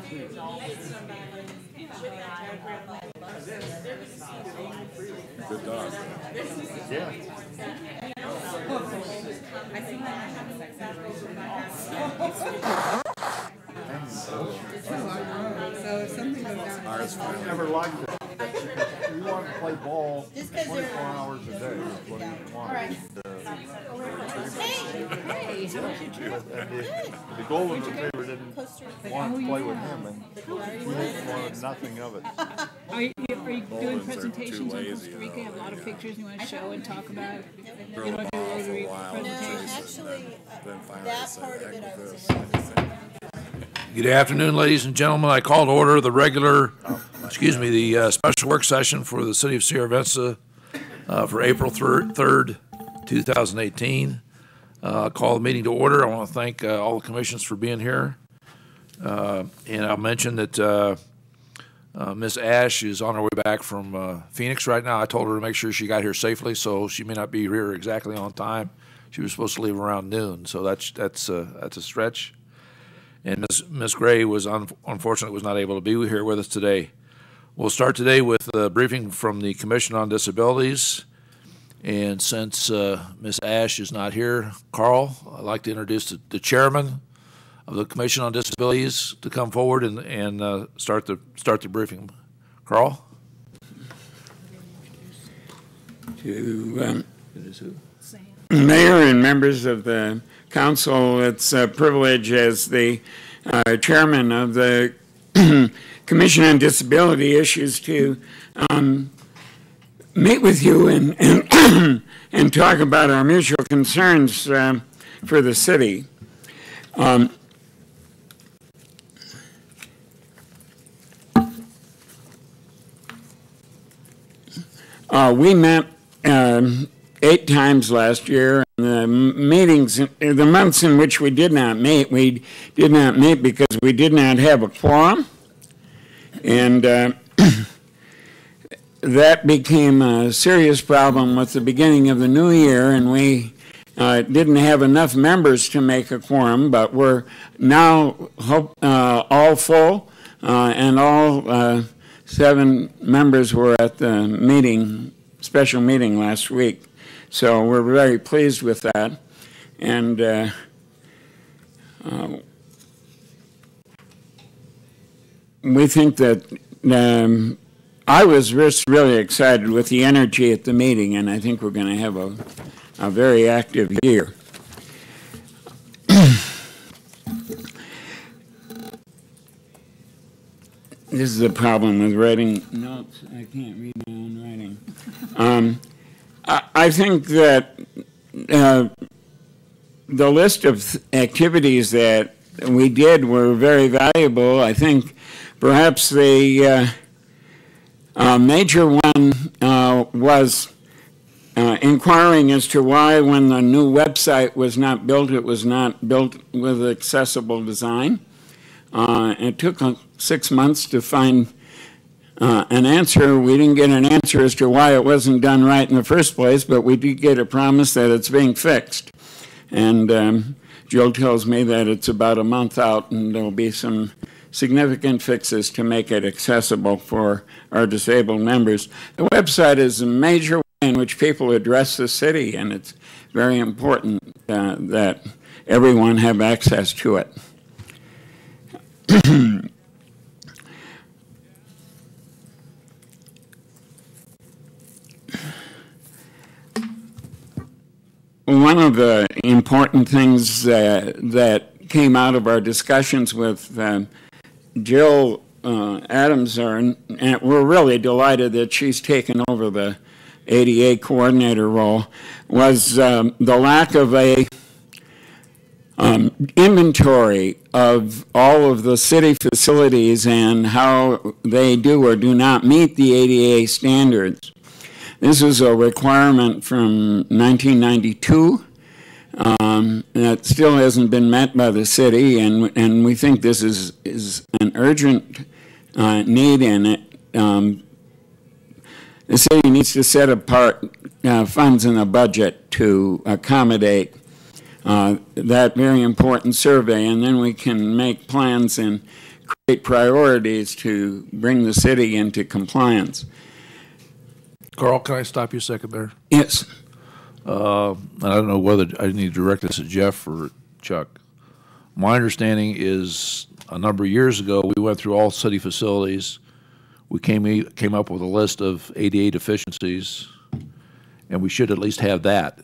Good dog. Yeah. So if something goes down, Ours finally. Never liked it. You want to play ball 24 hours a day. Is what you want. And the Golden Retriever didn't want to play with him, and he wanted nothing of it. Are you doing Goldens are presentations too on lazy, Costa Rica? You have a lot of yeah. pictures you want to show and talk about? Throw You the don't do ball for a Rotary while. presentations? Then finally that say, part of heck it I with was this. Good afternoon, ladies and gentlemen. I call to order the regular, the special work session for the City of Sierra Vista for April 3rd, 2018. Call the meeting to order. I want to thank all the commissions for being here. And I'll mention that Ms. Ash is on her way back from Phoenix right now. I told her to make sure she got here safely, so she may not be here exactly on time. She was supposed to leave around noon, so that's a stretch. And Ms. Gray was unfortunately was not able to be here with us today. We'll start today with a briefing from the Commission on Disabilities. And since Ms. Ash is not here, Carl, I'd like to introduce the chairman of the Commission on Disabilities to come forward and start the briefing. Carl? To Mayor and members of the council, it's a privilege as the chairman of the Commission on Disability Issues to meet with you and talk about our mutual concerns for the city. We met 8 times last year. The meetings, the months in which we did not meet because we did not have a quorum, and that became a serious problem with the beginning of the new year, and we didn't have enough members to make a quorum, but we're now all full, and all 7 members were at the special meeting last week. So we're very pleased with that, and we think that I was really excited with the energy at the meeting, and I think we're going to have a very active year. This is the problem with writing notes. I can't read my own writing. I think that the list of activities that we did were very valuable. I think perhaps the major one was inquiring as to why, when the new website was not built, it was not built with accessible design. It took 6 months to find an answer. We didn't get an answer as to why it wasn't done right in the first place, but we did get a promise that it's being fixed. And Jill tells me that it's about a month out, and there'll be some significant fixes to make it accessible for our disabled members. The website is a major way in which people address the city, and it's very important that everyone have access to it. One of the important things that came out of our discussions with Jill Adams, and we're really delighted that she's taken over the ADA coordinator role, was the lack of a inventory of all of the city facilities and how they do or do not meet the ADA standards. This is a requirement from 1992 that still hasn't been met by the city, and we think this is an urgent need in it. The city needs to set apart funds in the budget to accommodate that very important survey, and then we can make plans and create priorities to bring the city into compliance. Carl, can I stop you a second there? Yes. I don't know whether I need to direct this at Jeff or Chuck. My understanding is a number of years ago, we went through all city facilities. We came up with a list of ADA deficiencies, and we should at least have that.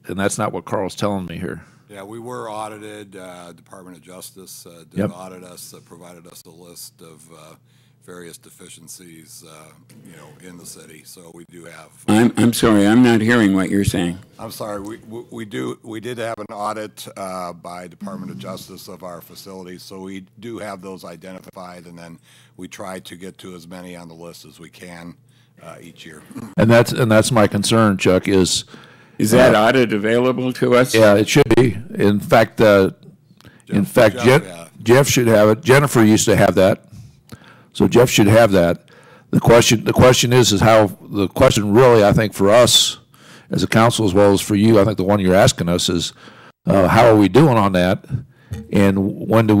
And that's not what Carl's telling me here. Yeah, we were audited. Department of Justice did Yep. audit us, provided us a list of various deficiencies, in the city. So we do have. I'm sorry, I'm not hearing what you're saying. I'm sorry. We did have an audit by Department of Justice of our facilities, so we do have those identified, and then we try to get to as many on the list as we can each year. And that's my concern, Chuck, is that audit available to us? yeah, it should be. In fact, Jeff should have it. Jennifer used to have that, so Jeff should have that. The question is how. The question really, I think, for us as a council as well as for you, I think the one you're asking us is how are we doing on that, and when do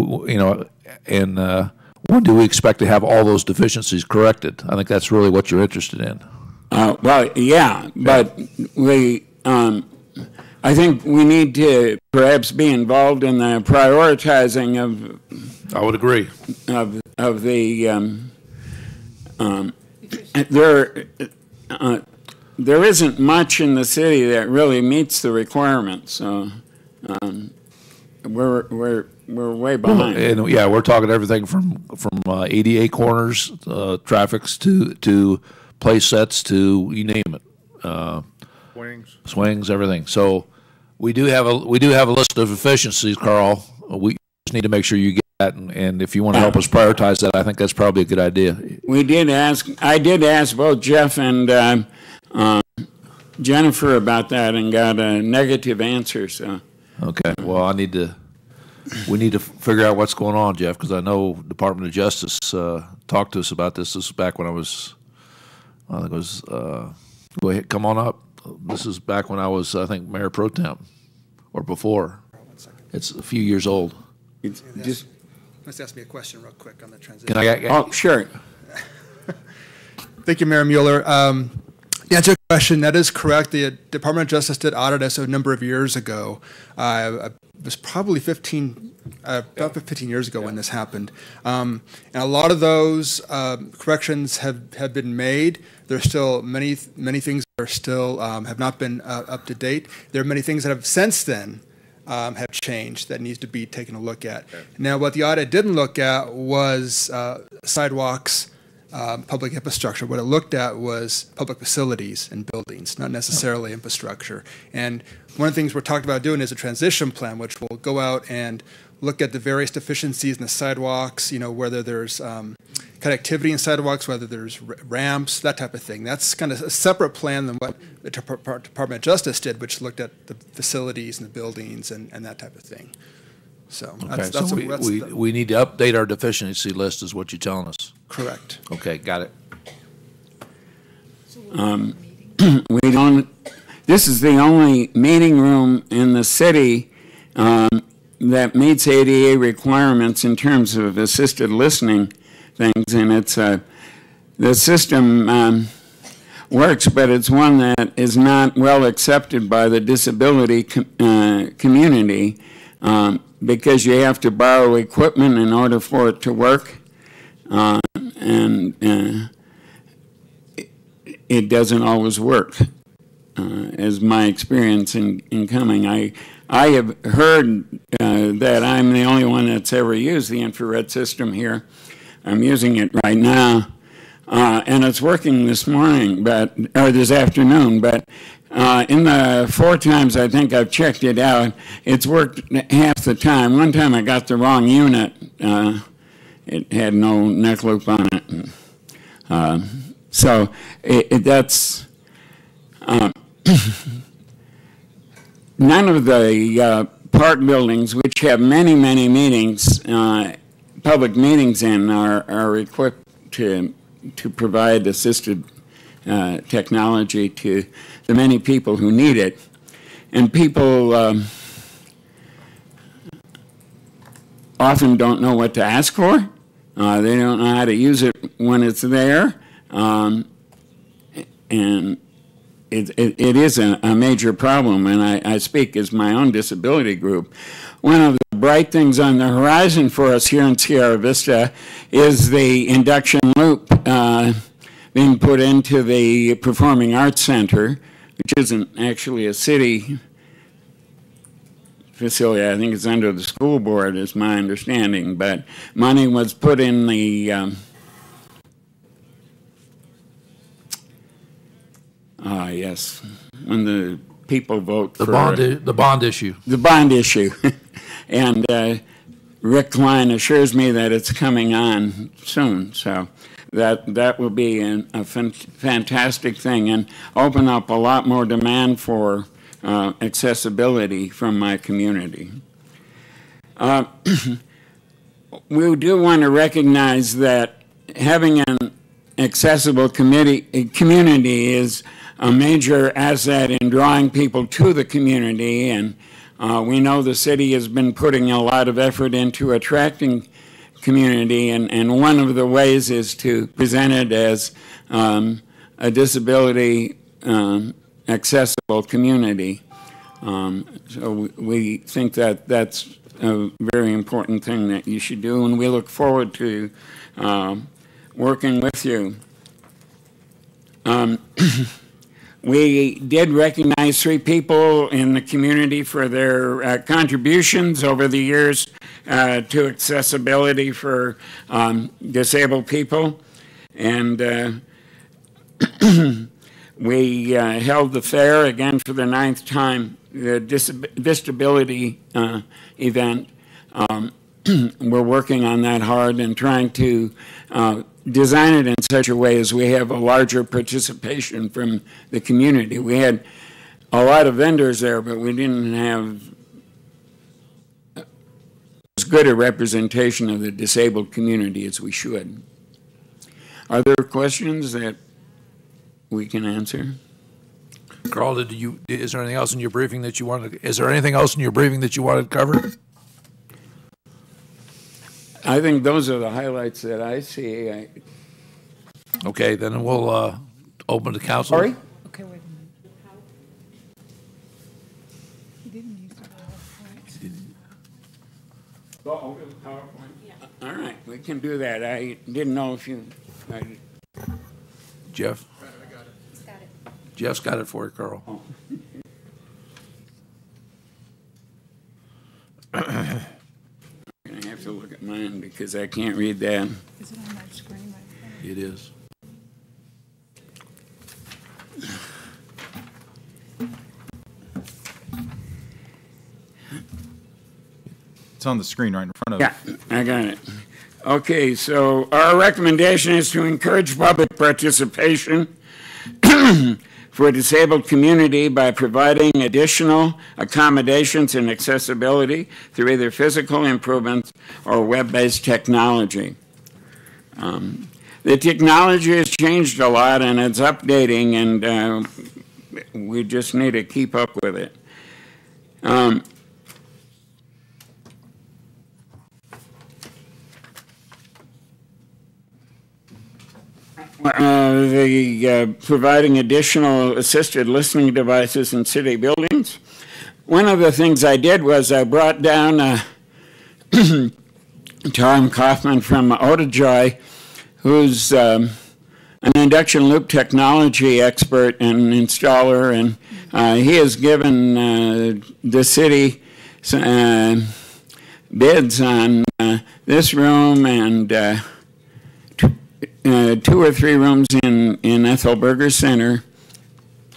when do we expect to have all those deficiencies corrected? I think that's really what you're interested in. Well, yeah, but I think we need to perhaps be involved in the prioritizing of. I would agree. Of the there isn't much in the city that really meets the requirements. So we're way behind. And yeah, we're talking everything from ADA corners, traffics to play sets to you name it. Swings, everything. So we do have a list of efficiencies, Carl. We just need to make sure you get that, and if you want to help us prioritize that, I think that's probably a good idea. I did ask both Jeff and Jennifer about that and got a negative answer. So okay, well, we need to figure out what's going on, Jeff, because I know Department of Justice talked to us about this. This was back when I think it was. Go ahead, come on up. This is back when I was, I think, Mayor Pro Tem, or before. It's a few years old. Just Let's ask me a question real quick on the transition. oh, sure. Thank you, Mayor Mueller. To answer your question, that is correct. The Department of Justice did audit us a number of years ago. It was probably about 15 years ago when this happened. And a lot of those corrections have been made. There's still many things that are still have not been up to date. There are many things that have since then have changed that needs to be taken a look at. Okay. Now, what the audit didn't look at was sidewalks, public infrastructure. What it looked at was public facilities and buildings, not necessarily infrastructure. And one of the things we're talking about doing is a transition plan, which will go out and look at the various deficiencies in the sidewalks, whether there's connectivity in sidewalks, whether there's ramps, that type of thing. That's kind of a separate plan than what the Department of Justice did, which looked at the facilities and the buildings and that type of thing. So we need to update our deficiency list is what you're telling us. Correct. Okay, got it. We don't. This is the only meeting room in the city that meets ADA requirements in terms of assisted listening things, and it's the system works, but it's one that is not well accepted by the disability community because you have to borrow equipment in order for it to work, and it doesn't always work. As my experience in coming, I have heard that I'm the only one that's ever used the infrared system here. I'm using it right now, and it's working this afternoon. But in the 4 times I think I've checked it out, it's worked half the time. One time I got the wrong unit; it had no neck loop on it, so that's. None of the park buildings, which have many meetings, public meetings in, are equipped to provide assisted technology to the many people who need it. And people often don't know what to ask for. They don't know how to use it when it's there, and it is a major problem, and I speak as my own disability group. One of the bright things on the horizon for us here in Sierra Vista is the induction loop being put into the Performing Arts Center, which isn't actually a city facility. I think it's under the school board, is my understanding, but money was put in the yes, when the people vote The for bond issue. the bond issue. And Rick Klein assures me that it's coming on soon, so that will be a fantastic thing and open up a lot more demand for accessibility from my community. We do want to recognize that having an accessible community is a major asset in drawing people to the community, and we know the city has been putting a lot of effort into attracting community, and one of the ways is to present it as a disability accessible community. So we think that that's a very important thing that you should do, and we look forward to working with you. We did recognize 3 people in the community for their contributions over the years to accessibility for disabled people. And we held the fair again for the 9th time, the disability event. We're working on that hard and trying to design it in such a way as we have a larger participation from the community. We had a lot of vendors there, but we didn't have as good a representation of the disabled community as we should. Are there questions that we can answer? Carl, is there anything else in your briefing that you wanted? Is there anything else in your briefing that you wanted covered? I think those are the highlights that I see. Okay, then we'll open to council. Sorry? Okay, wait a minute. He didn't use the PowerPoint. All right, we can do that. I didn't know if you... Jeff? Jeff's got it for you, Carl. Oh. I'm going to have to look at mine because I can't read that. Is it on my screen? It is. It's on the screen right in front of you. Yeah, I got it. Okay, so our recommendation is to encourage public participation for a disabled community by providing additional accommodations and accessibility through either physical improvements or web-based technology. The technology has changed a lot and it's updating, and we just need to keep up with it. Providing additional assisted listening devices in city buildings. One of the things I did was I brought down Tom Kaufman from Otajoy, who's an induction loop technology expert and installer, and he has given the city bids on this room and 2 or 3 rooms in Ethel Berger Center,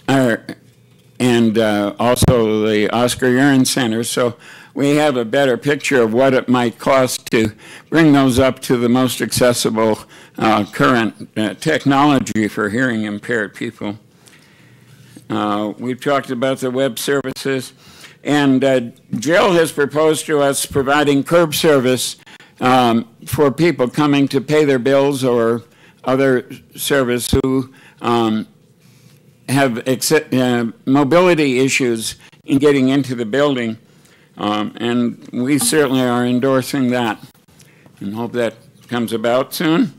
and also the Oscar Urine Center. So we have a better picture of what it might cost to bring those up to the most accessible current technology for hearing impaired people. We've talked about the web services, and Jill has proposed to us providing curb service for people coming to pay their bills or other service who have mobility issues in getting into the building. And we certainly are endorsing that and hope that comes about soon.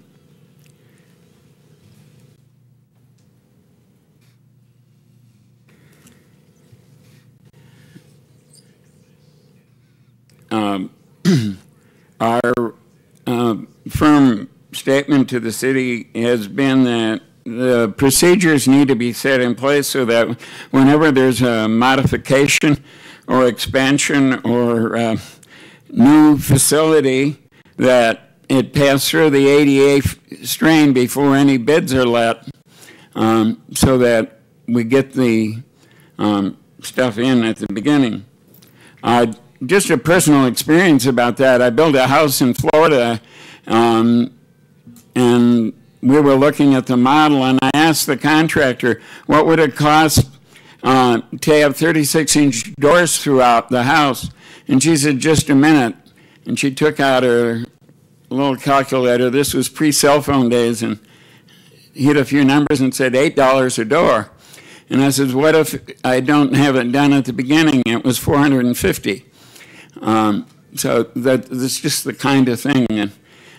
Our firm statement to the city has been that the procedures need to be set in place so that whenever there's a modification or expansion or new facility, that it pass through the ADA strain before any bids are let, so that we get the stuff in at the beginning. Just a personal experience about that. I built a house in Florida, and we were looking at the model, and I asked the contractor, what would it cost to have 36-inch doors throughout the house? And she said, just a minute. And she took out her little calculator. This was pre-cell phone days, and hit a few numbers and said $8 a door. And I said, what if I don't have it done at the beginning? It was $450. So that's just the kind of thing. And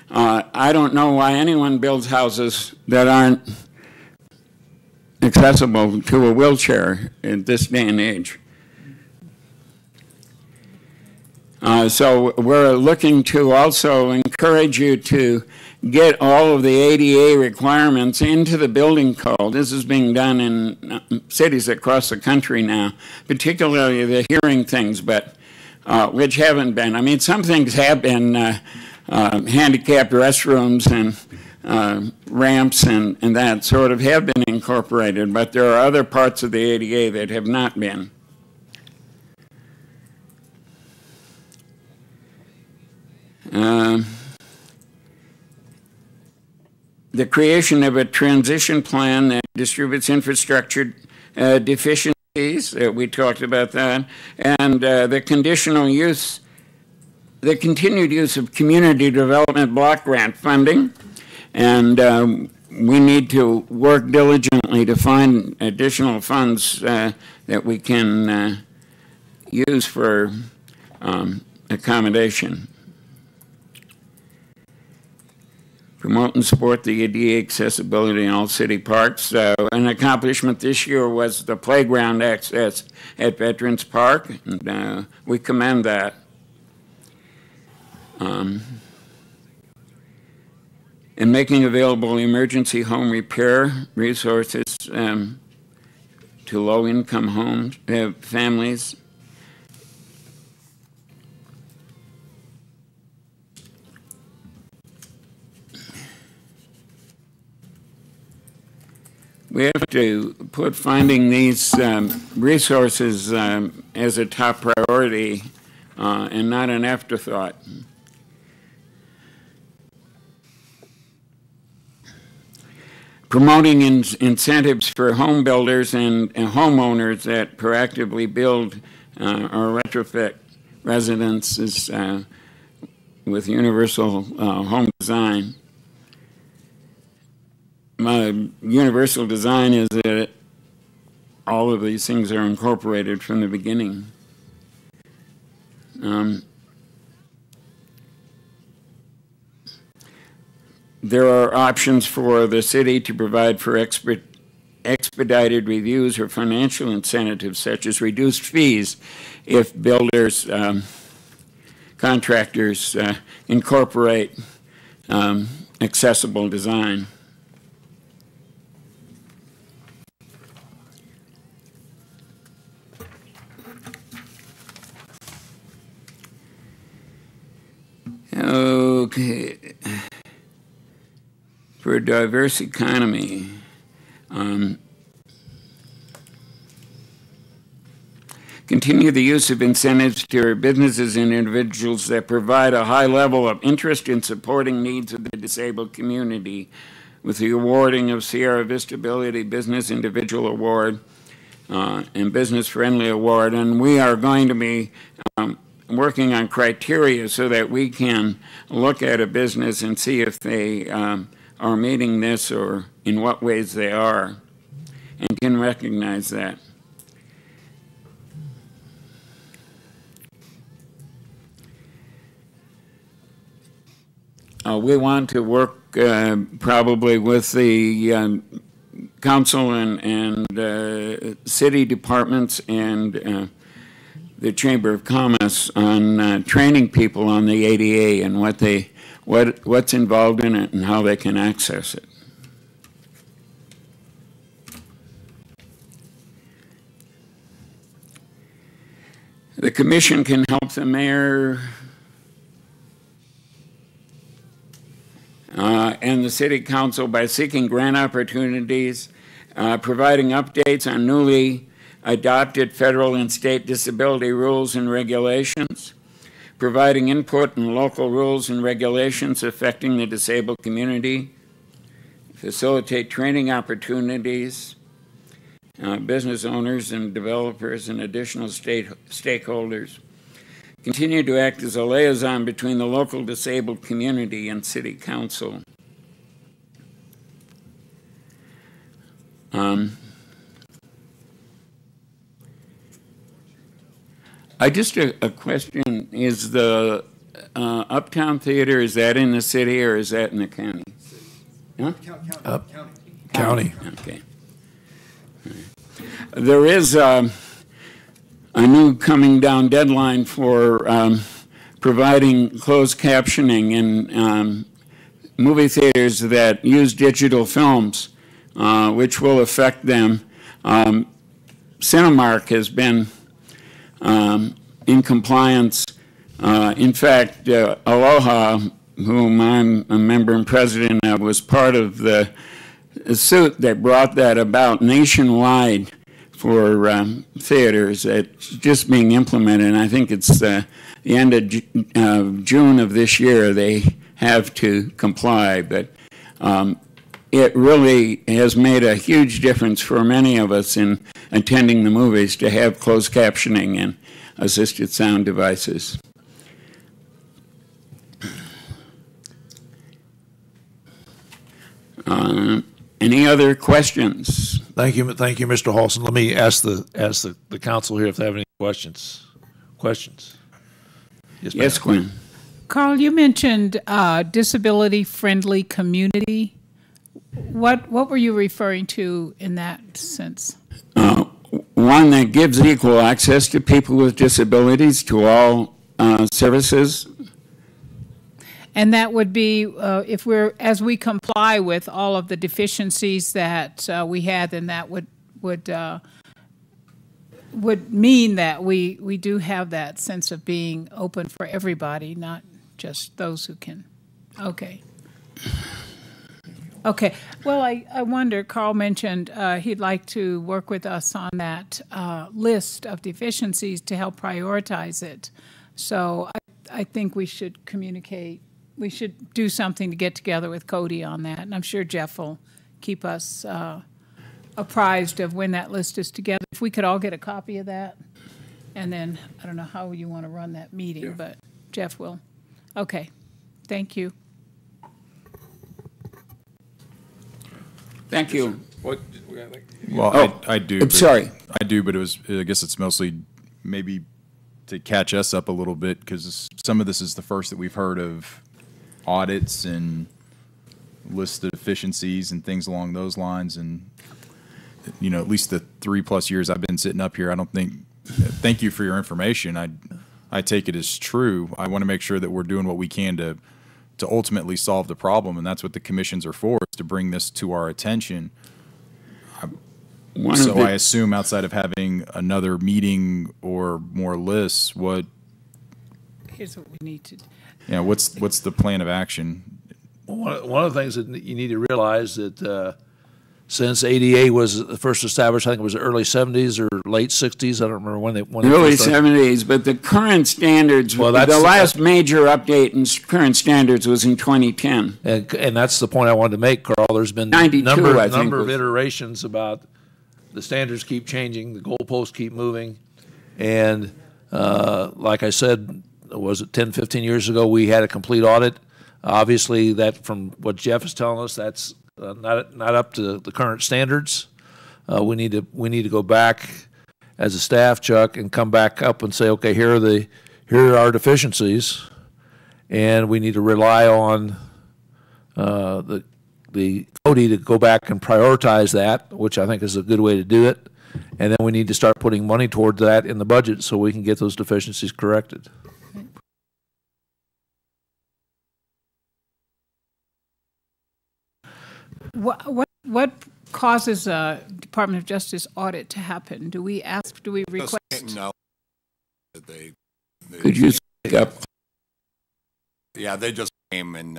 I don't know why anyone builds houses that aren't accessible to a wheelchair in this day and age. So we're looking to also encourage you to get all of the ADA requirements into the building code. This is being done in cities across the country now, particularly the hearing things, but which haven't been. I mean, some things have been handicapped restrooms and ramps and that sort of have been incorporated, but there are other parts of the ADA that have not been. The creation of a transition plan that distributes infrastructure deficiencies, we talked about that, and the conditional use, the continued use of community development block grant funding, and we need to work diligently to find additional funds that we can use for accommodation. Promote and support the ADA accessibility in all city parks. An accomplishment this year was the playground access at Veterans Park, and we commend that. And making available emergency home repair resources to low-income homes, families. We have to put finding these resources as a top priority and not an afterthought. Promoting incentives for home builders and homeowners that proactively build or retrofit residences with universal home design. Universal design is that all of these things are incorporated from the beginning. There are options for the city to provide for expedited reviews or financial incentives, such as reduced fees if builders, contractors incorporate accessible design. Okay. For a diverse economy, continue the use of incentives to businesses and individuals that provide a high level of interest in supporting needs of the disabled community with the awarding of Sierra Vistability Business Individual Award and Business Friendly Award. And we are going to be working on criteria so that we can look at a business and see if they are meeting this or in what ways they are, and can recognize that. we want to work probably with the council and city departments and the Chamber of Commerce on training people on the ADA and what's involved in it and how they can access it. The commission can help the mayor and the city council by seeking grant opportunities, providing updates on newly adopted federal and state disability rules and regulations, providing input on local rules and regulations affecting the disabled community, facilitate training opportunities, business owners and developers and additional stakeholders, continue to act as a liaison between the local disabled community and city council. Just a question, is the Uptown Theater, is that in the city or is that in the county? Huh? County. Okay. There is a new coming down deadline for providing closed captioning in movie theaters that use digital films, which will affect them. Cinemark has been in compliance. In fact, Aloha, whom I'm a member and president of, was part of the suit that brought that about nationwide for theaters. It's just being implemented, and I think it's the end of June of this year they have to comply, but it really has made a huge difference for many of us in attending the movies to have closed captioning and assisted sound devices. Any other questions? Thank you, Mr. Halson. Let me ask the council here if they have any questions. Yes, Gwen. Carl, you mentioned disability-friendly community. What were you referring to in that sense? One that gives equal access to people with disabilities to all services. And that would be as we comply with all of the deficiencies that we had, then that would mean that we do have that sense of being open for everybody, not just those who can. Okay. Okay. Well, I wonder, Carl mentioned he'd like to work with us on that list of deficiencies to help prioritize it. So I think we should communicate. We should do something to get together with Cody on that, and I'm sure Jeff will keep us apprised of when that list is together. If we could all get a copy of that, and then I don't know how you want to run that meeting, but Jeff will. Okay, thank you. Thank you. Well, I do. I'm sorry. I do, but I guess it's mostly maybe to catch us up a little bit, because some of this is the first that we've heard of audits and lists of deficiencies and things along those lines. And, you know, at least the 3+ years I've been sitting up here, I don't think, thank you for your information. I take it as true. I want to make sure that we're doing what we can to ultimately solve the problem. And that's what the commissions are for, is to bring this to our attention. I assume outside of having another meeting or more lists, here's what we need to do. Yeah, what's the plan of action? One of the things that you need to realize that since ADA was first established, I think it was the early 70s or late 60s. I don't remember when they early 70s, but the current standards. Well, the last major update in current standards was in 2010. And that's the point I wanted to make, Carl. There's been a number of iterations about the standards keep changing, the goalposts keep moving, and like I said, was it 10, 15 years ago, we had a complete audit. Obviously, that from what Jeff is telling us, that's not up to the current standards. We need to go back as a staff, Chuck, and come back up and say, okay, here are our deficiencies, and we need to rely on the Cody to go back and prioritize that, which I think is a good way to do it. And then we need to start putting money towards that in the budget so we can get those deficiencies corrected. What causes a Department of Justice audit to happen? Do we ask, do we request? No. They Could you speak up? Yeah, they just came and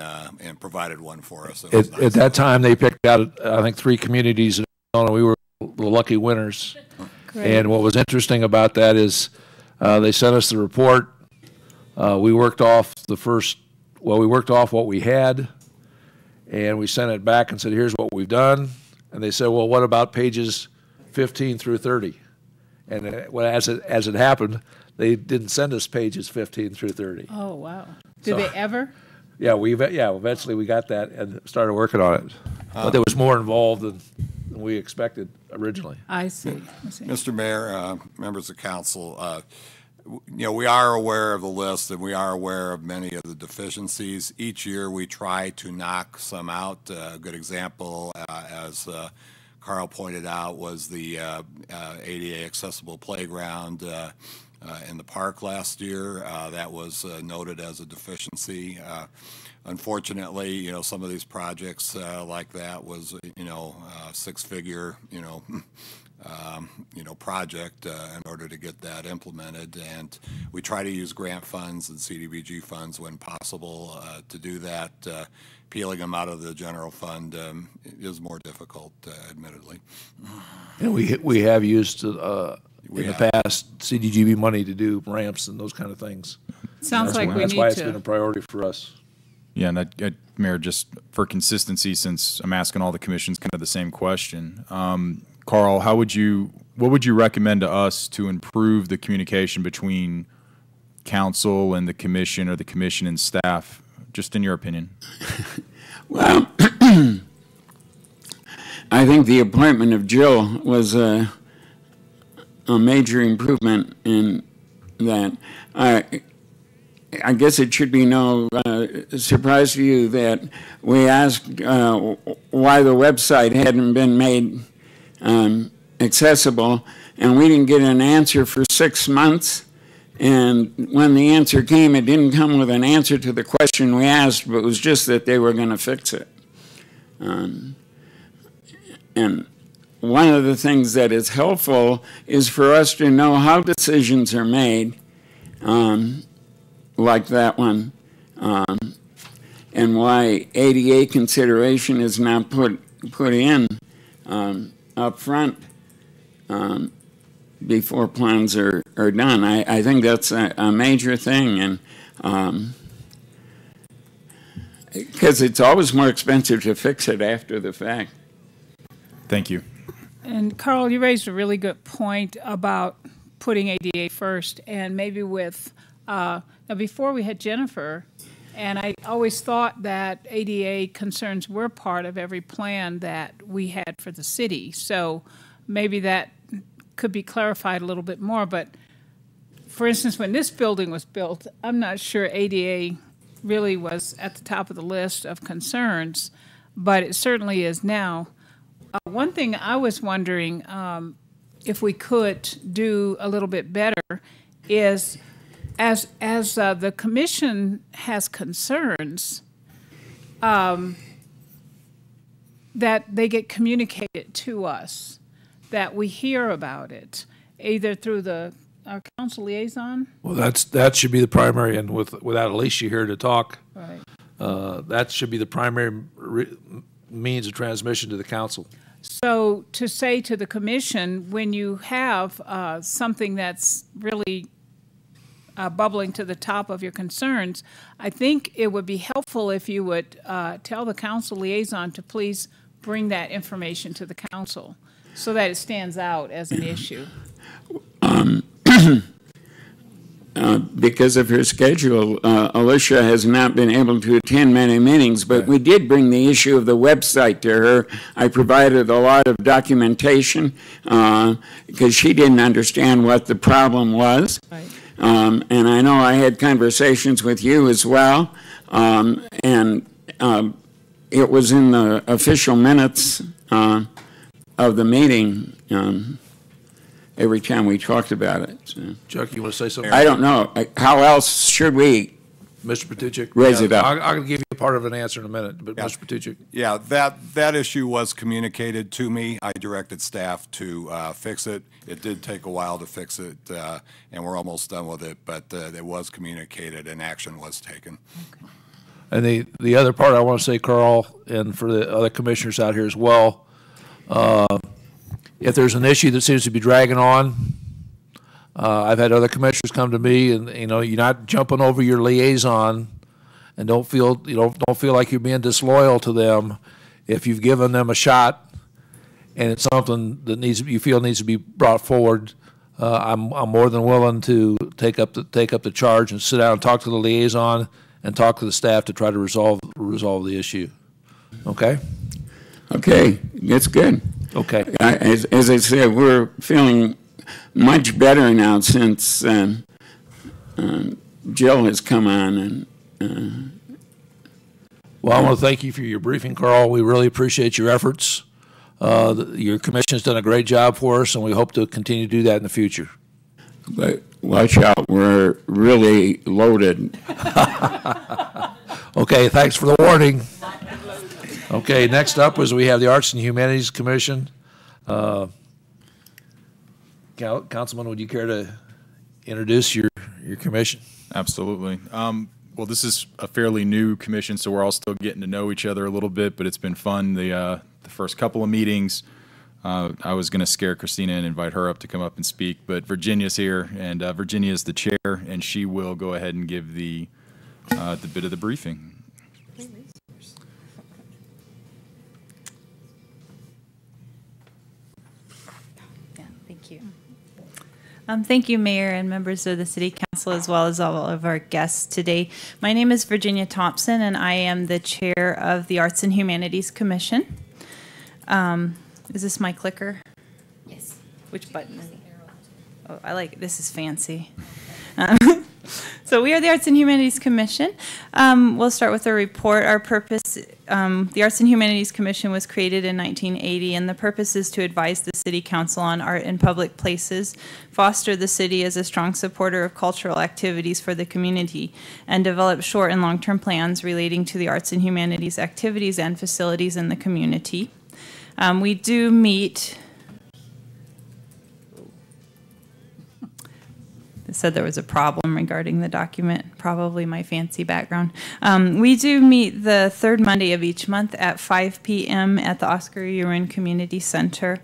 provided one for us. At that time, they picked out, I think, 3 communities in Arizona. We were the lucky winners. Great. And what was interesting about that is they sent us the report. We worked off we worked off what we had, and we sent it back and said, here's what we've done. And they said, well, what about pages 15 through 30? And as it happened, they didn't send us pages 15 through 30. Oh, wow. Did they ever? Yeah, eventually we got that and started working on it. But there was more involved than we expected originally. I see. Mr. Mayor, members of council, we are aware of the list and we are aware of many of the deficiencies. Each year we try to knock some out. A good example, as Carl pointed out, was the ADA accessible playground in the park last year. That was noted as a deficiency. Unfortunately, some of these projects like that was, six-figure, project in order to get that implemented. And we try to use grant funds and CDBG funds when possible to do that. Peeling them out of the general fund is more difficult, admittedly. And we have used in the past CDGB money to do ramps and those kind of things. Sounds like we need to. That's why it's been a priority for us. Yeah, and that, Mayor, just for consistency, since I'm asking all the commissions kind of the same question, Carl, what would you recommend to us to improve the communication between council and the commission, or the commission and staff, just in your opinion? Well, I think the appointment of Jill was a major improvement in that. I guess it should be no surprise to you that we asked why the website hadn't been made accessible, and we didn't get an answer for 6 months. And when the answer came, it didn't come with an answer to the question we asked, but it was just that they were going to fix it. And one of the things that is helpful is for us to know how decisions are made, like that one, and why ADA consideration is not put in up front before plans are done. I think that's a major thing, and because it's always more expensive to fix it after the fact. Thank you. And Carl, you raised a really good point about putting ADA first, and maybe with now before we had Jennifer, and I always thought that ADA concerns were part of every plan that we had for the city. So maybe that could be clarified a little bit more. But for instance, when this building was built, I'm not sure ADA really was at the top of the list of concerns, but it certainly is now. One thing I was wondering if we could do a little bit better is, as the commission has concerns, that they get communicated to us, that we hear about it, either through our council liaison. Well, that should be the primary, and without Alicia here to talk, Right. That should be the primary means of transmission to the council. So to say to the commission, when you have something that's really bubbling to the top of your concerns, I think it would be helpful if you would tell the council liaison to please bring that information to the council so that it stands out as an issue. Because of her schedule, Alicia has not been able to attend many meetings, but we did bring the issue of the website to her. I provided a lot of documentation because she didn't understand what the problem was. Right. And I know I had conversations with you as well. And it was in the official minutes of the meeting every time we talked about it. So. Chuck, you want to say something? I don't know. How else should we Mr. Patuchik? raise it up? I'm going to give you a part of an answer in a minute, but Yeah. Mr. Patuchik. Yeah, that issue was communicated to me. I directed staff to fix it. It did take a while to fix it, and we're almost done with it, but it was communicated and action was taken. And the other part I want to say, Carl, and for the other commissioners out here as well, if there's an issue that seems to be dragging on, I've had other commissioners come to me, and you're not jumping over your liaison, and don't feel like you're being disloyal to them if you've given them a shot, and it's something that you feel needs to be brought forward. I'm more than willing to take up the charge and sit down and talk to the liaison and talk to the staff to try to resolve the issue. Okay? Okay, that's good. Okay. As I said, we're feeling much better now since Jill has come on. Well, I want to thank you for your briefing, Carl. We really appreciate your efforts. Your commission's done a great job for us, and we hope to continue to do that in the future. But watch out, we're really loaded. Okay, thanks for the warning. Okay, next up is we have the Arts and Humanities Commission. Councilman, would you care to introduce your commission? Absolutely. Well, this is a fairly new commission, so we're all still getting to know each other a little bit, but it's been fun. The first couple of meetings, I was going to scare Christina and invite her up to come up and speak, but Virginia's here, and Virginia is the chair, and she will go ahead and give the bit of the briefing. Thank you. Thank you, Mayor and members of the City Council, as well as all of our guests today. My name is Virginia Thompson, and I am the chair of the Arts and Humanities Commission. Is this my clicker? Yes. Which button? Oh, I like it. This is fancy. So we are the Arts and Humanities Commission. We'll start with a report. Our purpose, the Arts and Humanities Commission was created in 1980, and the purpose is to advise the City Council on art in public places, foster the city as a strong supporter of cultural activities for the community, and develop short and long-term plans relating to the arts and humanities activities and facilities in the community. We do meet. It said there was a problem regarding the document, probably my fancy background. We do meet the third Monday of each month at 5 p.m. at the Oscar Urin Community Center.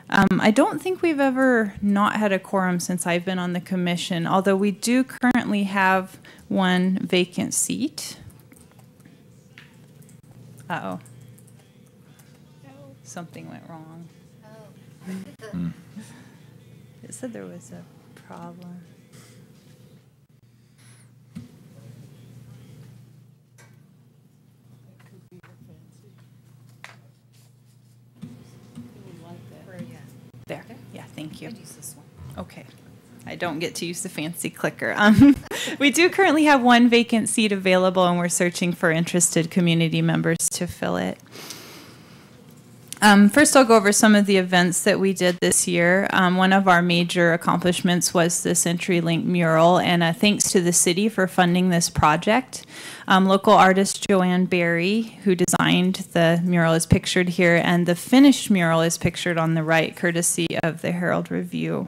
I don't think we've ever not had a quorum since I've been on the commission, although we do currently have one vacant seat. Uh-oh. Something went wrong. It said there was a problem. There. Yeah, thank you. Okay. I don't get to use the fancy clicker. We do currently have one vacant seat available, and we're searching for interested community members to fill it. First, I'll go over some of the events that we did this year. One of our major accomplishments was the CenturyLink mural, and thanks to the city for funding this project. Local artist Joanne Berry, who designed the mural, is pictured here, and the finished mural is pictured on the right, courtesy of the Herald Review.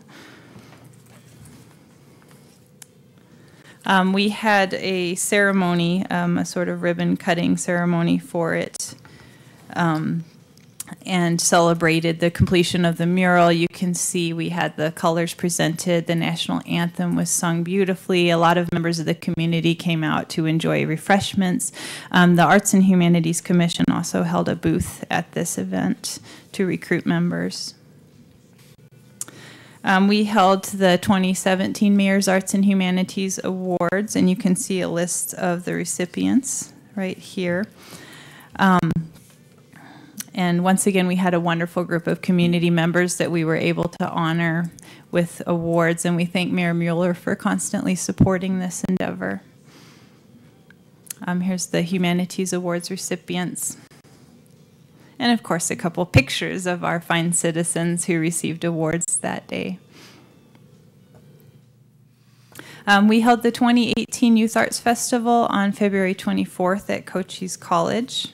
We had a ceremony, a sort of ribbon cutting ceremony for it. And celebrated the completion of the mural. You can see we had the colors presented. The national anthem was sung beautifully. A lot of members of the community came out to enjoy refreshments. The Arts and Humanities Commission also held a booth at this event to recruit members. We held the 2017 Mayor's Arts and Humanities Awards, and you can see a list of the recipients right here. And once again, we had a wonderful group of community members that we were able to honor with awards, and we thank Mayor Mueller for constantly supporting this endeavor. Here's the Humanities Awards recipients. and of course a couple pictures of our fine citizens who received awards that day. We held the 2018 Youth Arts Festival on February 24th at Cochise College.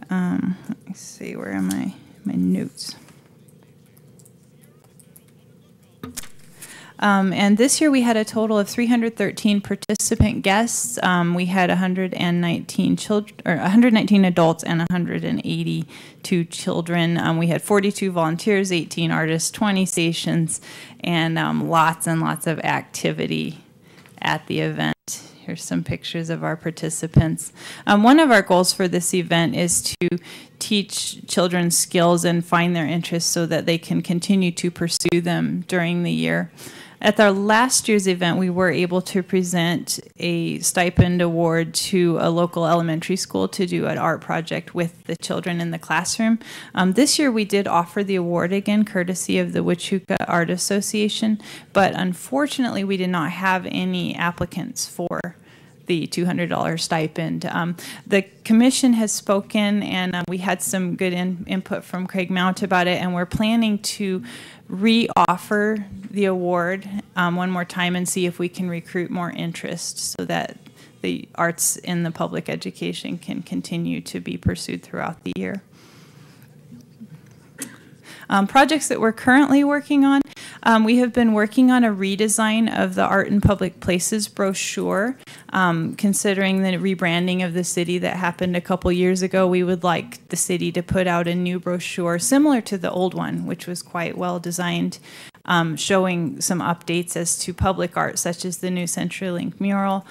Let me see, where am I? My notes. And this year we had a total of 313 participant guests. We had 119 children, or 119 adults, and 182 children. We had 42 volunteers, 18 artists, 20 stations, and lots and lots of activity at the event. Here's some pictures of our participants. One of our goals for this event is to teach children skills and find their interests so that they can continue to pursue them during the year. At our last year's event, we were able to present a stipend award to a local elementary school to do an art project with the children in the classroom. This year, we did offer the award again, courtesy of the Huachuca Art Association, but unfortunately, we did not have any applicants for the $200 stipend. The commission has spoken, and we had some good input from Craig Mount about it, and we're planning to re-offer the award one more time and see if we can recruit more interest so that the arts in the public education can continue to be pursued throughout the year. Projects that we're currently working on, we have been working on a redesign of the Art in Public Places brochure. Considering the rebranding of the city that happened a couple years ago, we would like the city to put out a new brochure similar to the old one, which was quite well designed, showing some updates as to public art, such as the new CenturyLink mural,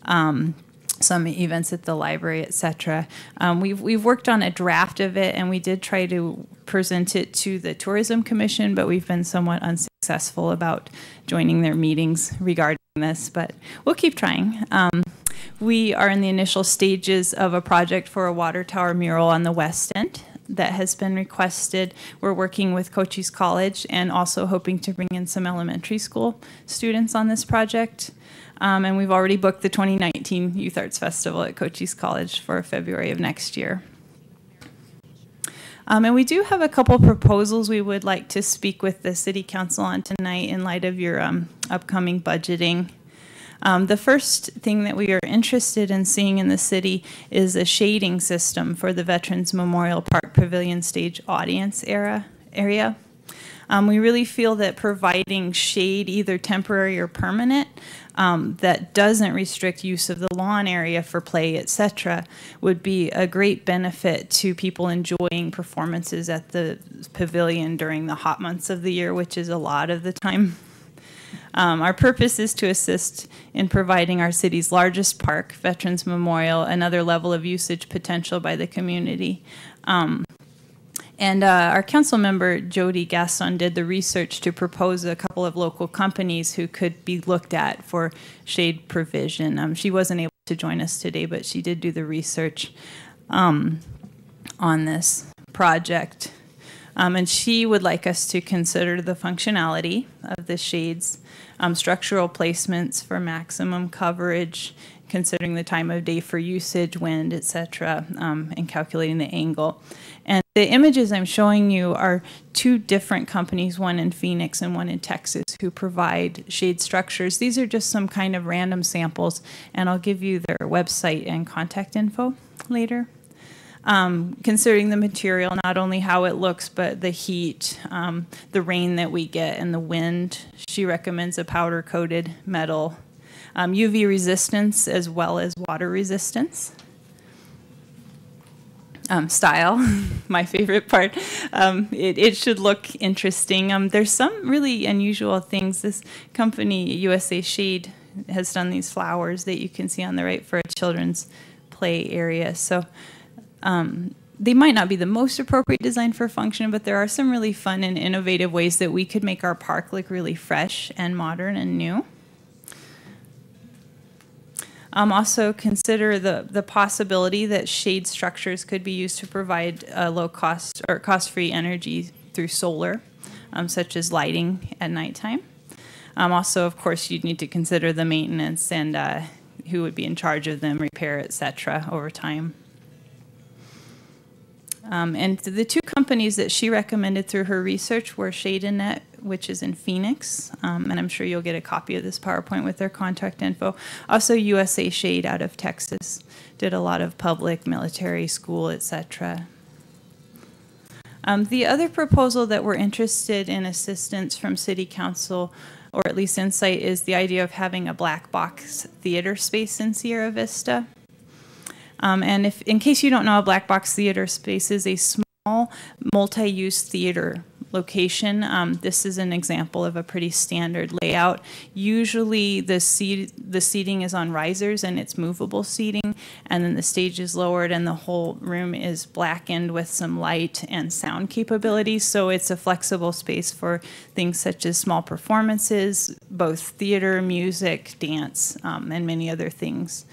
some events at the library, etc. We've worked on a draft of it, and we did try to present it to the Tourism Commission, but we've been somewhat unsuccessful about joining their meetings regarding this, but we'll keep trying. We are in the initial stages of a project for a water tower mural on the west end that has been requested. We're working with Cochise College and also hoping to bring in some elementary school students on this project. And we've already booked the 2019 Youth Arts Festival at Cochise College for February of next year. And we do have a couple proposals we would like to speak with the City Council on tonight in light of your upcoming budgeting. The first thing that we are interested in seeing in the city is a shading system for the Veterans Memorial Park Pavilion Stage audience area. We really feel that providing shade, either temporary or permanent, that doesn't restrict use of the lawn area for play, etc., would be a great benefit to people enjoying performances at the pavilion during the hot months of the year, which is a lot of the time. Our purpose is to assist in providing our city's largest park, Veterans Memorial, another level of usage potential by the community. And our council member, Jody Gaston, did the research to propose a couple of local companies who could be looked at for shade provision. She wasn't able to join us today, but she did do the research on this project. And she would like us to consider the functionality of the shades, structural placements for maximum coverage, considering the time of day for usage, wind, etc., and calculating the angle. And the images I'm showing you are two different companies, one in Phoenix and one in Texas, who provide shade structures. These are just some kind of random samples, and I'll give you their website and contact info later. Considering the material, not only how it looks, but the heat, the rain that we get, and the wind, she recommends a powder-coated metal, UV resistance as well as water resistance. Style, my favorite part. It should look interesting. There's some really unusual things. This company, USA Shade, has done these flowers that you can see on the right for a children's play area. So they might not be the most appropriate design for function, but there are some really fun and innovative ways that we could make our park look really fresh and modern and new. Also consider the possibility that shade structures could be used to provide low-cost or cost-free energy through solar, such as lighting at nighttime. Also, of course, you'd need to consider the maintenance and who would be in charge of them, repair, etc., over time. And the two companies that she recommended through her research were Shade and Net, which is in Phoenix, and I'm sure you'll get a copy of this PowerPoint with their contact info. Also, USA Shade out of Texas did a lot of public, military, school, etc. The other proposal that we're interested in assistance from City Council, or at least insight, is the idea of having a black box theater space in Sierra Vista. And if, in case you don't know, a black box theater space is a small multi-use theater location. This is an example of a pretty standard layout. Usually the seating is on risers and it's movable seating, and then the stage is lowered and the whole room is blackened with some light and sound capabilities. So it's a flexible space for things such as small performances, both theater, music, dance, and many other things.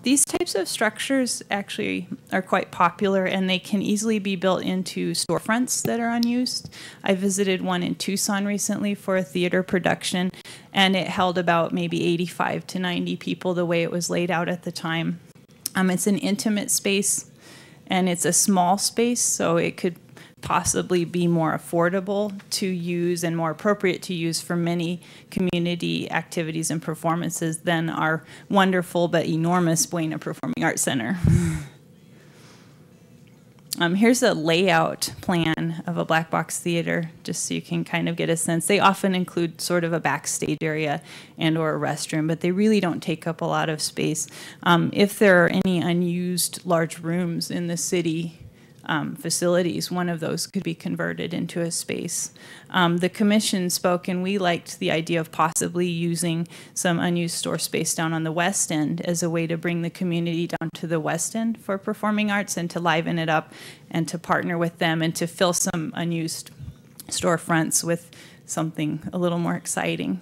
These types of structures actually are quite popular, and they can easily be built into storefronts that are unused. I visited one in Tucson recently for a theater production, and it held about maybe 85 to 90 people the way it was laid out at the time. It's an intimate space, and it's a small space, so it could possibly be more affordable to use and more appropriate to use for many community activities and performances than our wonderful but enormous Buena Performing Arts Center. Here's a layout plan of a black box theater, just so you can kind of get a sense. They often include sort of a backstage area and or a restroom, but they really don't take up a lot of space. If there are any unused large rooms in the city facilities, one of those could be converted into a space. The commission spoke, and we liked the idea of possibly using some unused store space down on the west end as a way to bring the community down to the west end for performing arts and to liven it up and to partner with them and to fill some unused storefronts with something a little more exciting.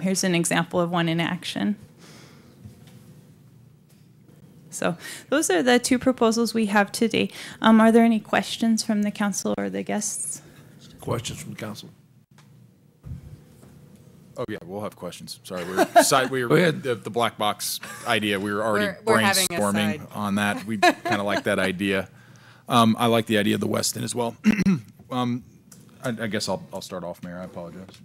Here's an example of one in action. So those are the two proposals we have today. Are there any questions from the council or the guests? Questions from the council? Oh yeah, we'll have questions. Sorry, we were the black box idea. We were already brainstorming on that. We kind of like that idea. I like the idea of the West End as well. I guess I'll start off, Mayor. I apologize.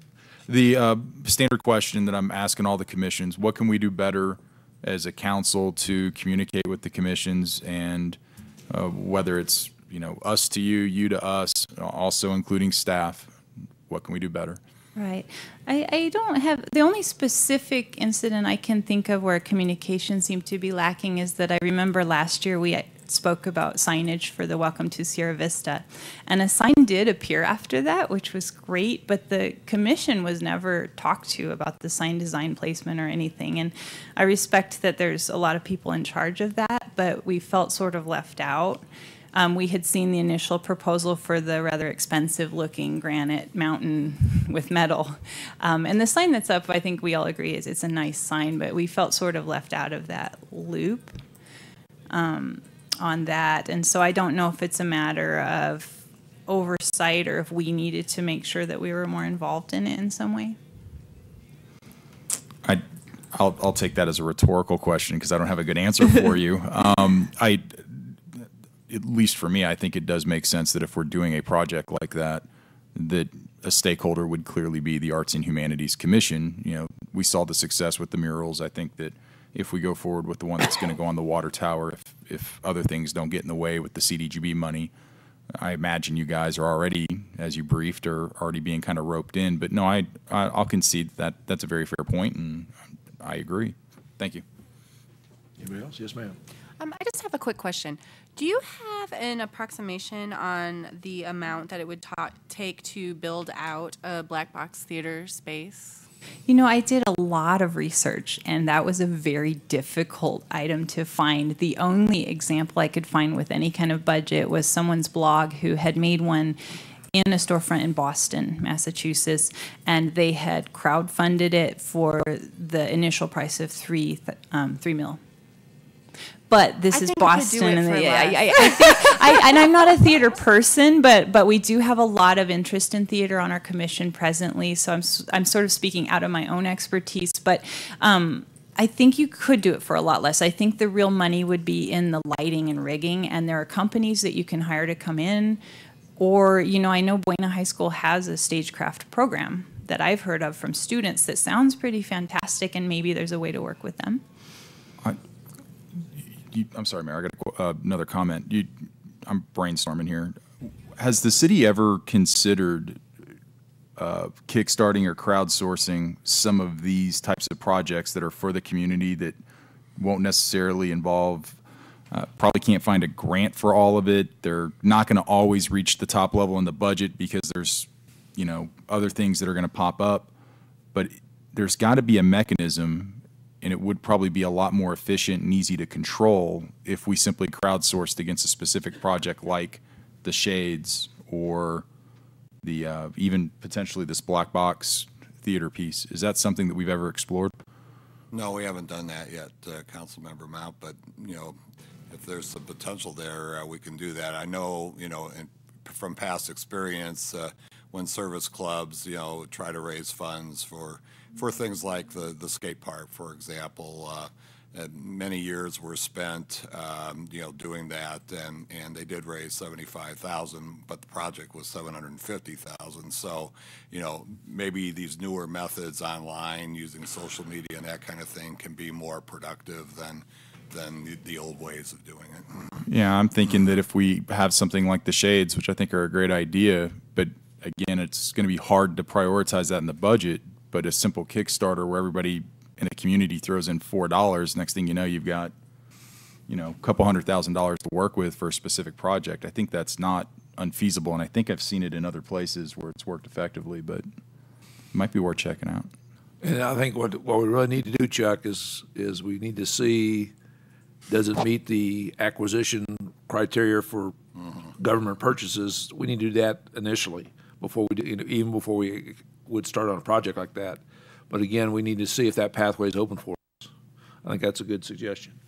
The standard question that I'm asking all the commissions: what can we do better as a council to communicate with the commissions, and whether it's us to you, you to us, also including staff, what can we do better? Right. I don't have, the only specific incident I can think of where communication seemed to be lacking is that I remember last year we spoke about signage for the Welcome to Sierra Vista, and a sign did appear after that, which was great, but the commission was never talked to about the sign design, placement, or anything. And I respect that there's a lot of people in charge of that, but we felt sort of left out. We had seen the initial proposal for the rather expensive looking granite mountain with metal. And the sign that's up, I think we all agree, is it's a nice sign, but we felt sort of left out of that loop on that. And so I don't know if it's a matter of oversight or if we needed to make sure that we were more involved in it in some way. I'll take that as a rhetorical question because I don't have a good answer for you. At least for me, I think it does make sense that if we're doing a project like that, that a stakeholder would clearly be the Arts and Humanities Commission. We saw the success with the murals. I think that if we go forward with the one that's going to go on the water tower, if other things don't get in the way with the CDGB money, I imagine you guys are already, as you briefed, are already being kind of roped in. But no, I'll concede that that's a very fair point, and I agree. Thank you. Anybody else? Yes, ma'am. I just have a quick question. Do you have an approximation on the amount that it would take to build out a black box theater space? I did a lot of research, and that was a very difficult item to find. The only example I could find with any kind of budget was someone's blog who had made one in a storefront in Boston, Massachusetts, and they had crowdfunded it for the initial price of $3 million. But this is Boston, and and I'm not a theater person, but we do have a lot of interest in theater on our commission presently. So I'm sort of speaking out of my own expertise. But I think you could do it for a lot less. I think the real money would be in the lighting and rigging, and there are companies that you can hire to come in. Or, you know, I know Buena High School has a stagecraft program that I've heard of from students that sounds pretty fantastic, and maybe there's a way to work with them. I'm sorry, Mayor, I got another comment. I'm brainstorming here. Has the city ever considered kickstarting or crowdsourcing some of these types of projects that are for the community that won't necessarily involve, probably can't find a grant for all of it. They're not going to always reach the top level in the budget because there's, you know, other things that are going to pop up. But there's got to be a mechanism, and it would probably be a lot more efficient and easy to control if we simply crowdsourced against a specific project like the Shades or the even potentially this black box theater piece. Is that something that we've ever explored? No, we haven't done that yet, Councilmember Mount, but, you know, if there's some potential there, we can do that. I know, you know, from past experience, when service clubs, you know, try to raise funds for things like the skate park, for example, many years were spent, you know, doing that, and they did raise $75,000, but the project was $750,000. So, you know, maybe these newer methods online, using social media and that kind of thing, can be more productive than the old ways of doing it. Yeah, I'm thinking that if we have something like the Shades, which I think are a great idea, but again, it's going to be hard to prioritize that in the budget. But a simple Kickstarter where everybody in a community throws in $4, next thing you know, you've got, you know, a couple $100,000 to work with for a specific project. I think that's not unfeasible, and I think I've seen it in other places where it's worked effectively, but it might be worth checking out. And I think what we really need to do, Chuck, is we need to see, does it meet the acquisition criteria for government purchases? We need to do that initially before we do, you know, even before we would start on a project like that. But again, we need to see if that pathway is open for us. I think that's a good suggestion.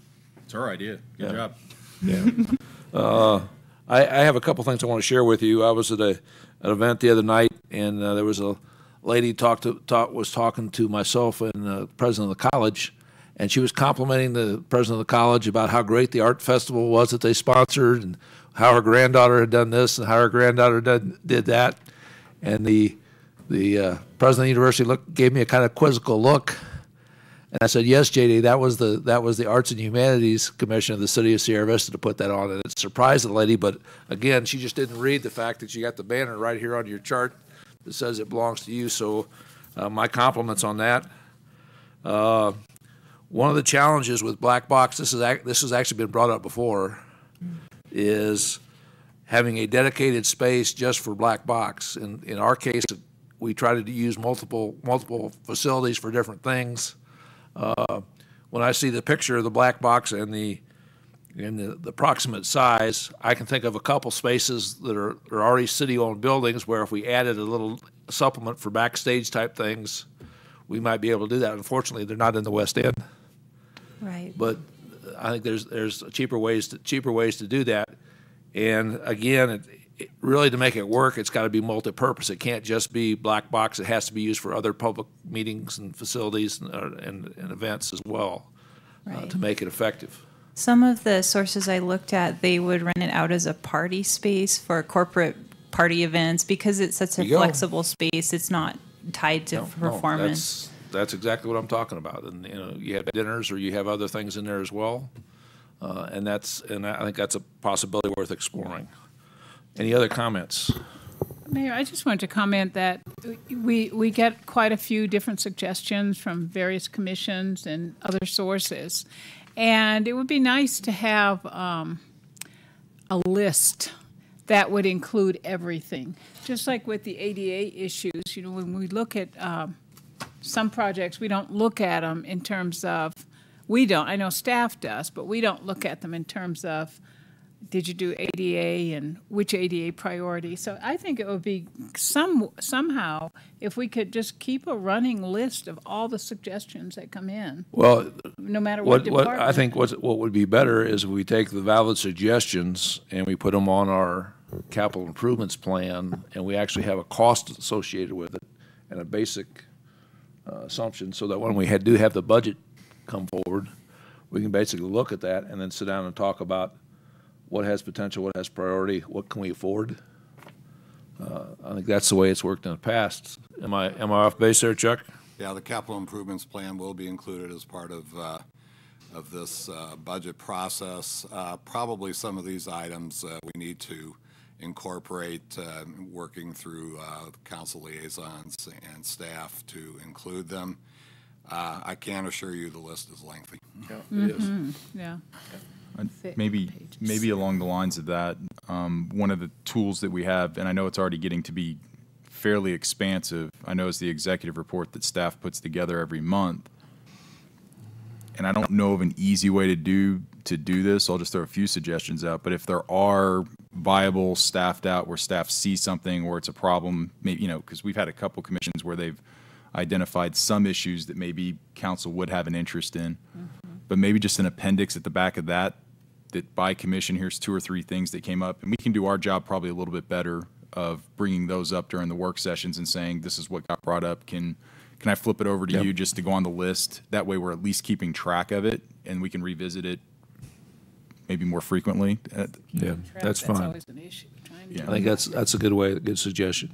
It's our idea. Good job. Yeah. I have a couple things I want to share with you. I was at an event the other night, and there was a lady was talking to myself and the president of the college, and she was complimenting the president of the college about how great the art festival was that they sponsored, and how her granddaughter had done this and how her granddaughter did that. And the president of the university gave me a kind of quizzical look, and I said, "Yes, JD, that was the Arts and Humanities Commission of the City of Sierra Vista to put that on." And it surprised the lady, but again, she just didn't read the fact that you got the banner right here on your chart that says it belongs to you. So, my compliments on that. One of the challenges with Black Box, this has actually been brought up before, is having a dedicated space just for Black Box. In our case, we try to use multiple facilities for different things. When I see the picture of the Black Box and the approximate size, I can think of a couple spaces that are already city-owned buildings where if we added a little supplement for backstage type things, we might be able to do that. Unfortunately, they're not in the West End. Right. But I think there's cheaper ways to do that. And again, really to make it work, it's got to be multi-purpose. It can't just be Black Box. It has to be used for other public meetings and facilities and events as well, Right. to make it effective. Some of the sources I looked at, they would rent it out as a party space for corporate party events because it's such a flexible space. It's not tied to performance. That's exactly what I'm talking about. And you have dinners or you have other things in there as well, and I think that's a possibility worth exploring. Any other comments? Mayor, I just wanted to comment that we get quite a few different suggestions from various commissions and other sources. And it would be nice to have a list that would include everything. Just like with the ADA issues, when we look at some projects, we don't look at them in terms of, I know staff does, but we don't look at them in terms of, did you do ADA and which ADA priority? So I think it would be somehow if we could just keep a running list of all the suggestions that come in. Well, no matter what department. I think what would be better is if we take the valid suggestions and we put them on our capital improvements plan, and we actually have a cost associated with it and a basic assumption, so that when we do have the budget come forward, we can basically look at that and then sit down and talk about what has potential, what has priority, what can we afford. I think that's the way it's worked in the past. Am I off base there, Chuck? Yeah, the capital improvements plan will be included as part of this budget process. Probably some of these items we need to incorporate, working through council liaisons and staff to include them. I can assure you the list is lengthy. Yeah, it is. Yeah. Maybe along the lines of that, one of the tools that we have, and I know it's already getting to be fairly expansive. I know it's the executive report that staff puts together every month, and I don't know of an easy way to do this. I'll just throw a few suggestions out. But if there are viable staffed out where staff see something or it's a problem, maybe, because we've had a couple commissions where they've identified some issues that maybe council would have an interest in, but maybe just an appendix at the back of that by commission, here's 2 or 3 things that came up, and we can do our job probably a little bit better of bringing those up during the work sessions and saying, this is what got brought up. Can I flip it over to you just to go on the list? That way we're at least keeping track of it, and we can revisit it maybe more frequently. Yeah, that's fine. always an issue. I think that's a good way, a good suggestion.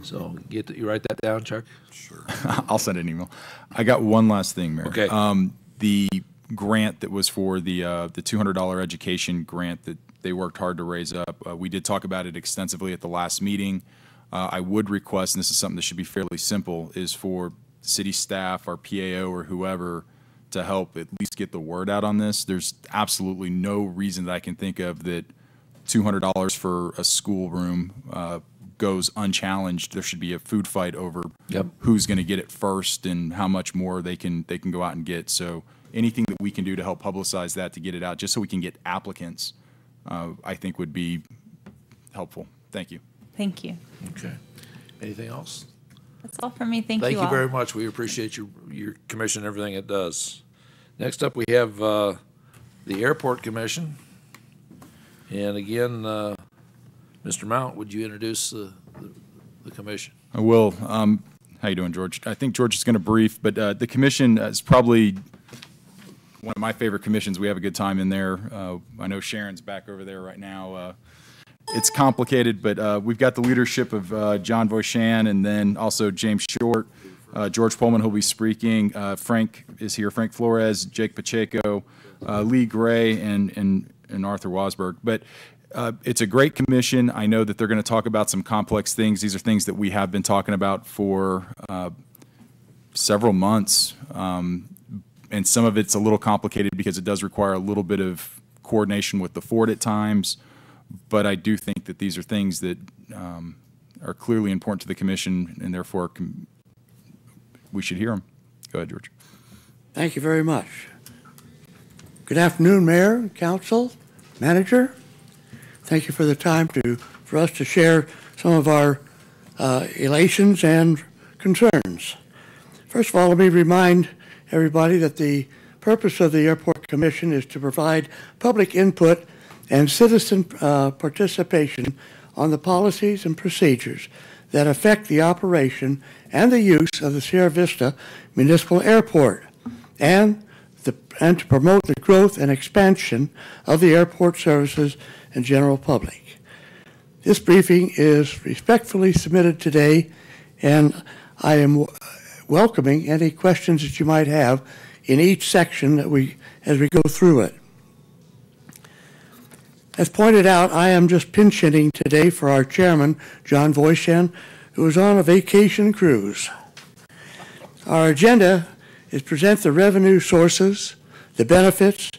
So you write that down, Chuck? Sure. I'll send an email. I got one last thing, Mayor. Okay. The grant that was for the $200 education grant that they worked hard to raise up. We did talk about it extensively at the last meeting. I would request, and this is something that should be fairly simple, is for city staff, our PAO or whoever, to help at least get the word out on this. There's absolutely no reason that I can think of that $200 for a schoolroom goes unchallenged. There should be a food fight over who's going to get it first and how much more they can go out and get. So anything that we can do to help publicize that, to get it out, just so we can get applicants, I think would be helpful. Thank you. Thank you. Okay. Anything else? That's all from me. Thank you all. Thank you very much. We appreciate your commission and everything it does. Next up, we have the Airport Commission. And again, Mr. Mount, would you introduce the commission? I will. How you doing, George? I think George is going to brief, but the commission is probably one of my favorite commissions. We have a good time in there. I know Sharon's back over there right now. It's complicated, but we've got the leadership of John Voishan and then also James Short, George Pullman, who'll be speaking. Frank is here, Frank Flores, Jake Pacheco, Lee Gray, and Arthur Wasberg. But it's a great commission. I know that they're going to talk about some complex things. These are things that we have been talking about for several months. And some of it's a little complicated because it does require a little bit of coordination with the Ford at times. But I do think that these are things that are clearly important to the commission, and therefore we should hear them. Go ahead, George. Thank you very much. Good afternoon, Mayor, Council, Manager. Thank you for the time for us to share some of our elations and concerns. First of all, let me remind everybody that the purpose of the Airport Commission is to provide public input and citizen participation on the policies and procedures that affect the operation and the use of the Sierra Vista Municipal Airport, and to promote the growth and expansion of the airport services and general public. This briefing is respectfully submitted today, and I am welcoming any questions that you might have in each section as we go through it. As pointed out, I am just pinch hitting today for our chairman, John Voishan, who is on a vacation cruise. Our agenda is present the revenue sources, the benefits,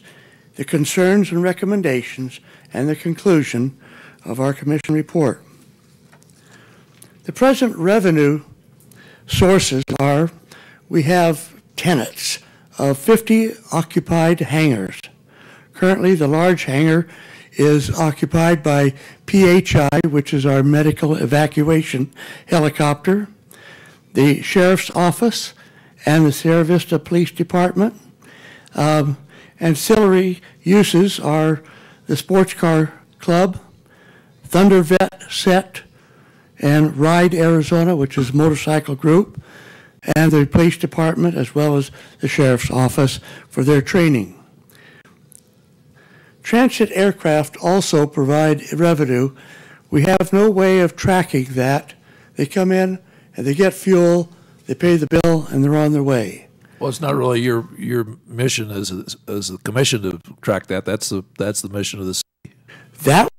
the concerns and recommendations, and the conclusion of our commission report. The present revenue sources are, we have tenants of 50 occupied hangars. Currently, the large hangar is occupied by PHI, which is our medical evacuation helicopter, the Sheriff's Office, and the Sierra Vista Police Department. Ancillary uses are the Sports Car Club, Thunder Vet Set, and Ride Arizona, which is a motorcycle group, and the police department as well as the sheriff's office for their training. Transit aircraft also provide revenue. We have no way of tracking that. They come in and they get fuel, they pay the bill, and they're on their way. Well, it's not really your mission as a commission to track that. That's the mission of the city. That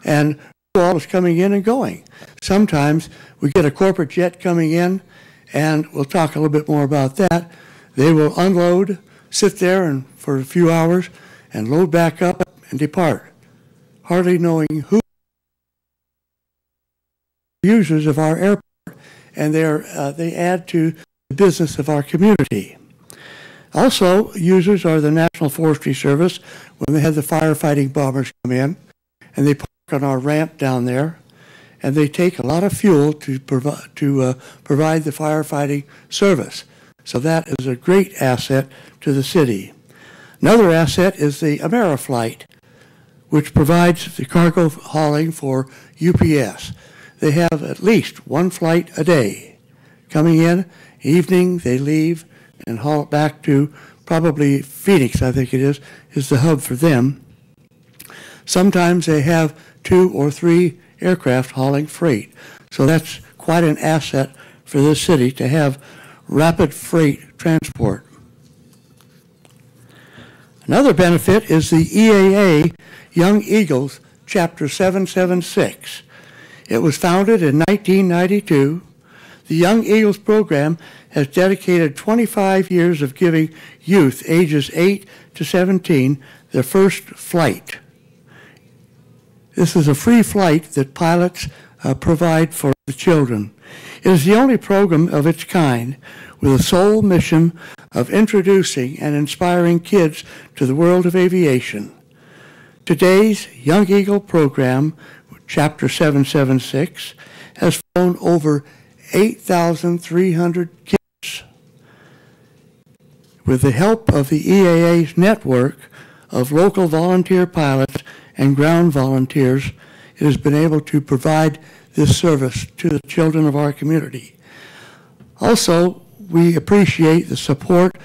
and all is coming in and going. Sometimes we get a corporate jet coming in, and we'll talk a little bit more about that. They will unload, sit there and for a few hours, and load back up and depart, hardly knowing who users of our airport, and they add to the business of our community. Also, users are the National Forestry Service when they have the firefighting bombers come in, and they park on our ramp down there, and they take a lot of fuel to provide the firefighting service. So that is a great asset to the city. Another asset is the Ameriflight, which provides the cargo hauling for UPS. They have at least one flight a day. Coming in, evening, they leave and haul it back to probably Phoenix, I think it is the hub for them. Sometimes they have 2 or 3 aircraft hauling freight. So that's quite an asset for this city to have rapid freight transport. Another benefit is the EAA Young Eagles Chapter 776. It was founded in 1992. The Young Eagles program has dedicated 25 years of giving youth ages 8 to 17 their first flight. This is a free flight that pilots provide for the children. It is the only program of its kind with a sole mission of introducing and inspiring kids to the world of aviation. Today's Young Eagle program, Chapter 776, has flown over 8,300 kids. With the help of the EAA's network of local volunteer pilots and ground volunteers, it has been able to provide this service to the children of our community. Also, we appreciate the support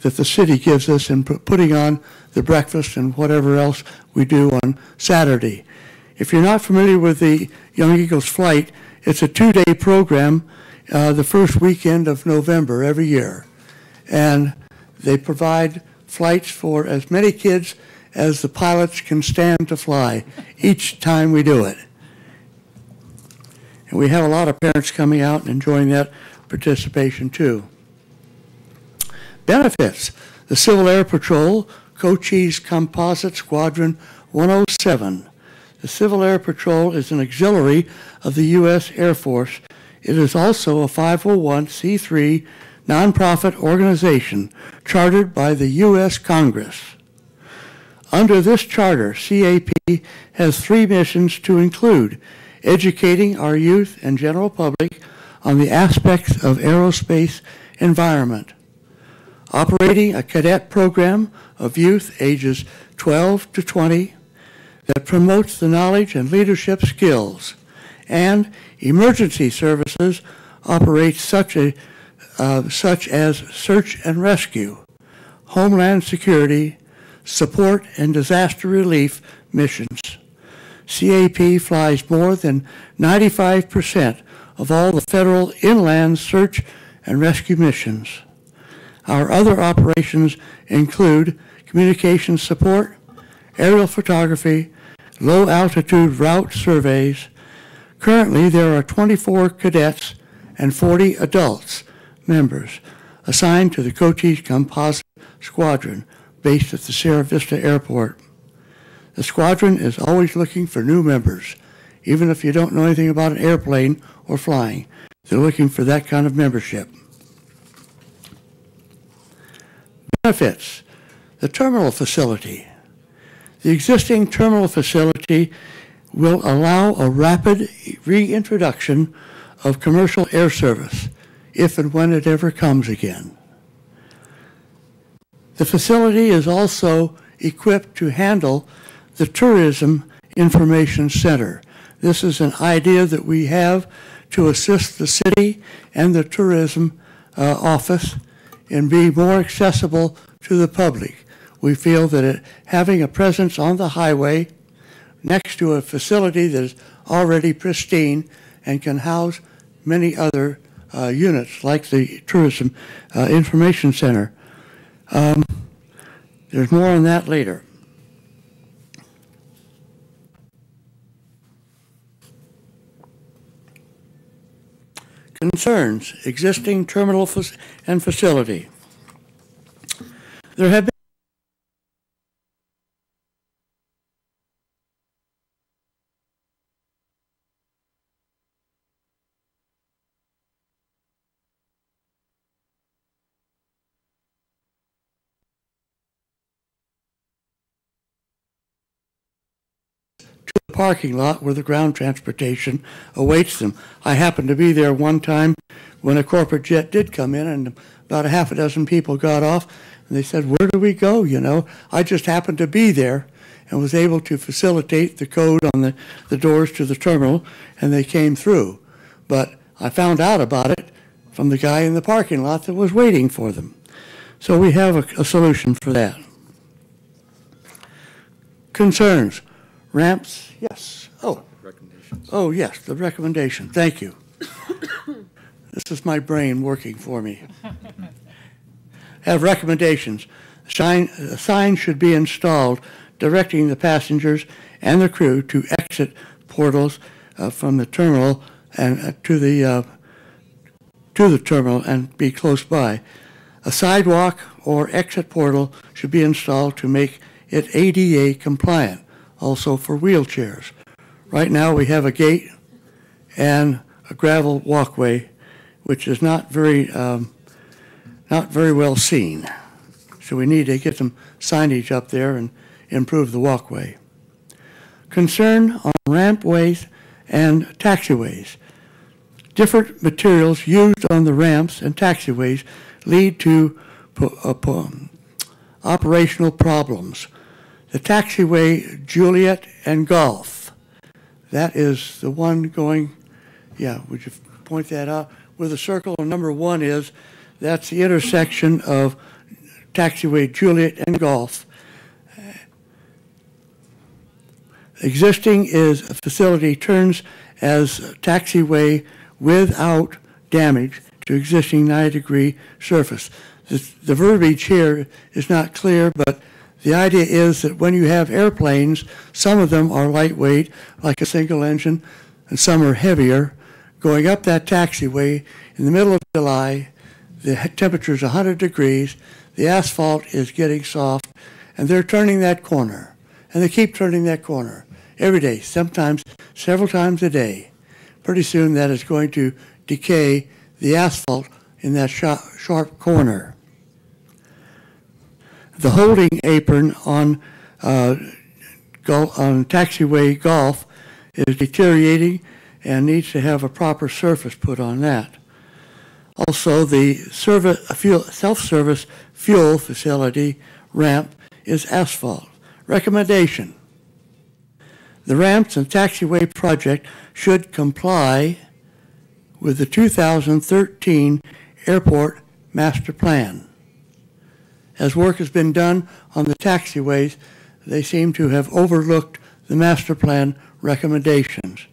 that the city gives us in putting on the breakfast and whatever else we do on Saturday. If you're not familiar with the Young Eagles flight, it's a 2-day program the first weekend of November every year. And they provide flights for as many kids as the pilots can stand to fly each time we do it. And we have a lot of parents coming out and enjoying that participation too. Benefits. The Civil Air Patrol, Cochise Composite Squadron 107. The Civil Air Patrol is an auxiliary of the U.S. Air Force. It is also a 501c3 nonprofit organization chartered by the U.S. Congress. Under this charter, CAP has 3 missions to include educating our youth and general public on the aspects of aerospace environment, operating a cadet program of youth ages 12 to 20 that promotes the knowledge and leadership skills, and emergency services operates such as search and rescue, homeland security, support and disaster relief missions. CAP flies more than 95% of all the federal inland search and rescue missions. Our other operations include communications support, aerial photography, low-altitude route surveys. Currently, there are 24 cadets and 40 adults members assigned to the Cochise Composite Squadron based at the Sierra Vista Airport. The squadron is always looking for new members. Even if you don't know anything about an airplane or flying, they're looking for that kind of membership. Benefits. The terminal facility. The existing terminal facility will allow a rapid reintroduction of commercial air service if and when it ever comes again. The facility is also equipped to handle the Tourism Information Center This is an idea that we have to assist the city and the tourism office in being more accessible to the public. We feel that having a presence on the highway next to a facility that is already pristine and can house many other units like the Tourism Information Center. There's more on that later. Concerns, existing terminal and facility. There have been parking lot where the ground transportation awaits them. I happened to be there one time when a corporate jet did come in, and about a half a dozen people got off, and they said, "Where do we go?" You know, I just happened to be there and was able to facilitate the code on the doors to the terminal, and they came through. But I found out about it from the guy in the parking lot that was waiting for them. So we have a solution for that. Concerns. Ramps, yes. Oh. Recommendations. Oh, yes, the recommendation. Thank you. This is my brain working for me. Have recommendations. A sign should be installed directing the passengers and the crew to exit portals from the terminal and to the terminal and be close by. A sidewalk or exit portal should be installed to make it ADA compliant, also for wheelchairs. Right now we have a gate and a gravel walkway, which is not very well seen. So we need to get some signage up there and improve the walkway. Concern on rampways and taxiways. Different materials used on the ramps and taxiways lead to operational problems. The taxiway Juliet and Golf, that is the one going, yeah, would you point that out? Where the circle number 1 is, that's the intersection of taxiway Juliet and Golf. Existing is a facility turns as taxiway without damage to existing 90-degree surface. The verbiage here is not clear, but the idea is that when you have airplanes, some of them are lightweight, like a single engine, and some are heavier. Going up that taxiway in the middle of July, the temperature is 100 degrees, the asphalt is getting soft, and they're turning that corner. And they keep turning that corner every day, sometimes several times a day. Pretty soon that is going to decay the asphalt in that sharp corner. The holding apron on taxiway Golf is deteriorating and needs to have a proper surface put on that. Also, the self-service fuel facility ramp is asphalt. Recommendation. The ramps and taxiway project should comply with the 2013 Airport Master Plan. As work has been done on the taxiways, they seem to have overlooked the master plan recommendations.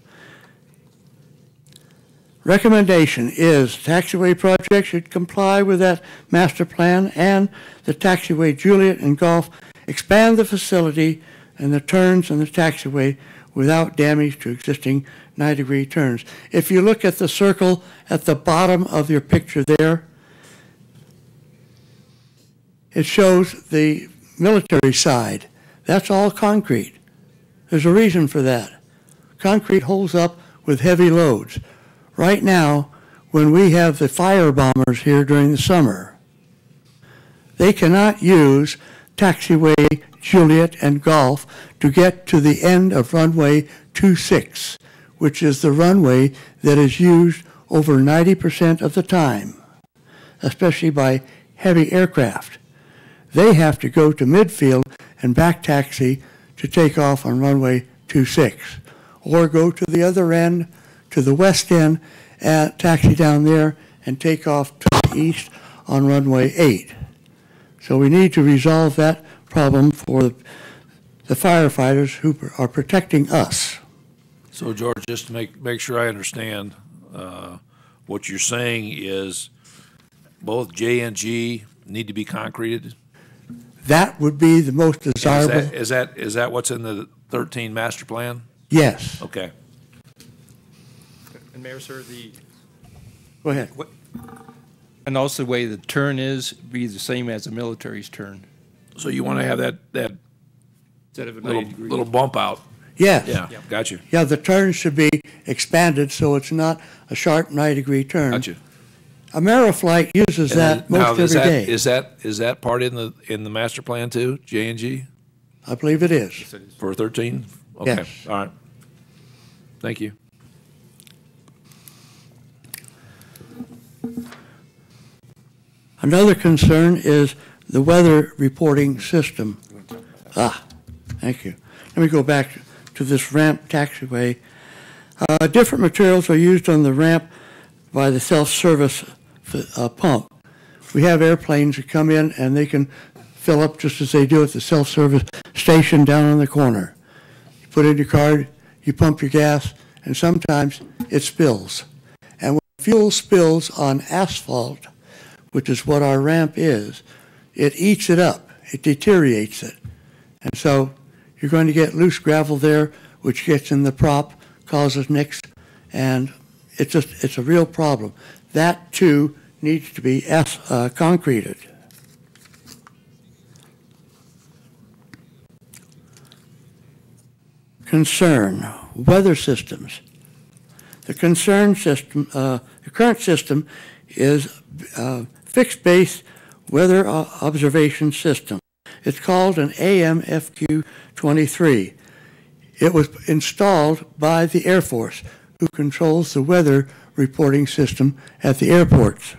Recommendation is taxiway project should comply with that master plan, and the taxiway Juliet and Golf expand the facility and the turns in the taxiway without damage to existing 90-degree turns. If you look at the circle at the bottom of your picture there, it shows the military side. That's all concrete. There's a reason for that. Concrete holds up with heavy loads. Right now, when we have the fire bombers here during the summer, they cannot use taxiway Juliet and Golf to get to the end of runway 26, which is the runway that is used over 90% of the time, especially by heavy aircraft. They have to go to midfield and back taxi to take off on runway 26. or go to the other end, to the west end, and taxi down there and take off to the east on runway 8. So we need to resolve that problem for the firefighters who are protecting us. So, George, just to make sure I understand, what you're saying is both J and G need to be concreted? That would be the most desirable. Is that what's in the 13 master plan? Yes. Okay. And Mayor, sir, Go ahead. and also the way the turn is be the same as the military's turn. So you want to have that Instead of a little 90 degree. little bump out? Yes. Yeah, got you. Yeah, the turn should be expanded so it's not a sharp 90-degree turn. Got you. Ameriflight uses that most every day. Is that part in the master plan too, J and G? I believe it is. For 13? Okay. Yes. All right. Thank you. Another concern is the weather reporting system. Thank you. Let me go back to this ramp taxiway. Different materials are used on the ramp by the self-service pump. We have airplanes that come in and they can fill up just as they do at the self-service station down on the corner. You put in your card, you pump your gas, and sometimes it spills. And when fuel spills on asphalt, which is what our ramp is, it eats it up. It deteriorates it. And so you're going to get loose gravel there, which gets in the prop, causes nicks, and it's a real problem. That, too, needs to be concreted. Concern, weather systems. The concern system, the current system is fixed-base weather observation system. It's called an AMFQ-23. It was installed by the Air Force, who controls the weather reporting system at the airports.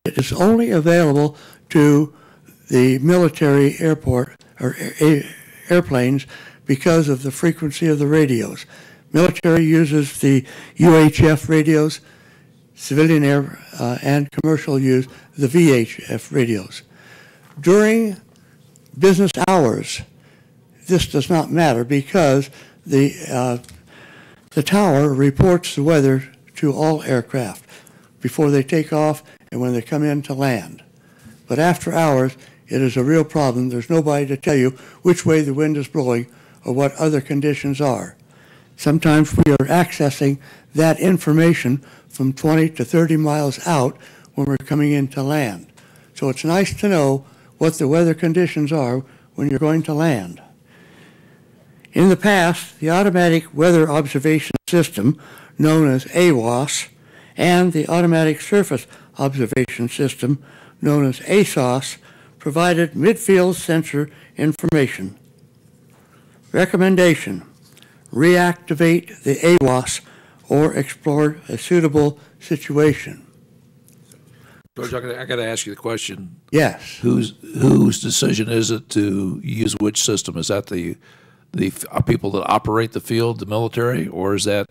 It is only available to the military airport or airplanes because of the frequency of the radios. Military uses the UHF radios, civilian air and commercial use the VHF radios. During business hours, this does not matter because the tower reports the weather to all aircraft before they take off and when they come in to land. But after hours, it is a real problem. There's nobody to tell you which way the wind is blowing or what other conditions are. Sometimes we are accessing that information from 20 to 30 miles out when we're coming in to land. So it's nice to know what the weather conditions are when you're going to land. In the past, the Automatic Weather Observation System, known as AWOS, and the Automatic Surface Observation System, known as ASOS, provided midfield sensor information. Recommendation: reactivate the AWOS or explore a suitable situation. George, I got to ask you the question. Yes. Whose decision is it to use which system? Is that the people that operate the field, the military, or is that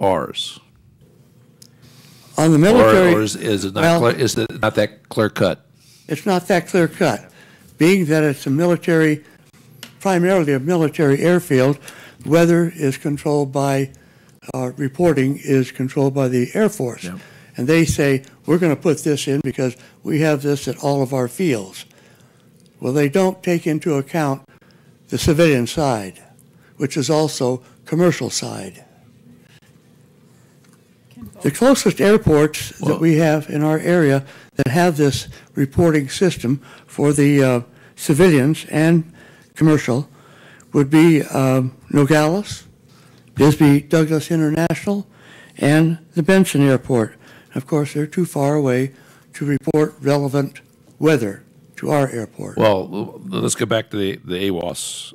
ours? On the military, or is it not clear, is it not that clear cut? It's not that clear cut. Being that it's a military, primarily a military airfield, weather is controlled by, reporting is controlled by the Air Force. Yep. And they say, we're going to put this in because we have this at all of our fields. Well, they don't take into account the civilian side, which is also commercial side. The closest airports that we have in our area that have this reporting system for the civilians and commercial would be Nogales, Bisbee Douglas International, and the Benson Airport. Of course, they're too far away to report relevant weather to our airport. Well, let's go back to the AWOS,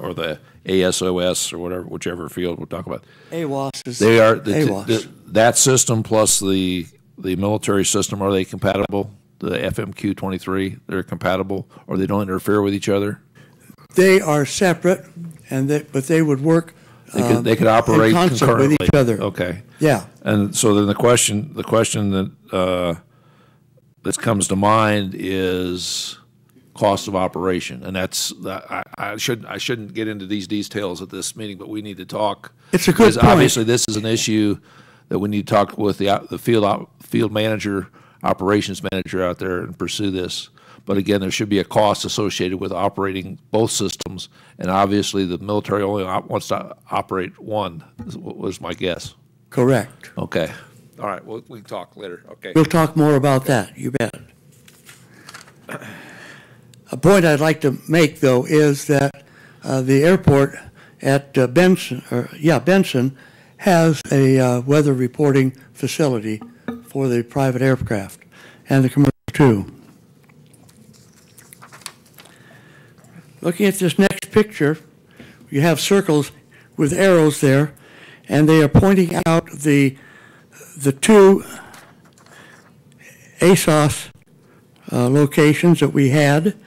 or the ASOS, or whatever, whichever field we'll talk about. AWOS is AWOS. That system plus the military system, are they compatible? The FMQ-23, they're compatible, or they don't interfere with each other? They are separate, but they would work They could operate in concert concurrently. with each other. Okay. Yeah. And so then the question that that comes to mind is cost of operation, and that's I shouldn't get into these details at this meeting, but we need to talk. It's a good because point. obviously this is an issue that we need to talk with the field manager, operations manager out there and pursue this. But again, there should be a cost associated with operating both systems, and obviously the military only wants to operate one, was my guess. Correct. Okay. All right, we can talk later. Okay. We'll talk more about that, you bet. A point I'd like to make, though, is that the airport at Benson has a weather reporting facility for the private aircraft and the commercial too. Looking at this next picture, you have circles with arrows there, and they are pointing out the two ASOS locations that we had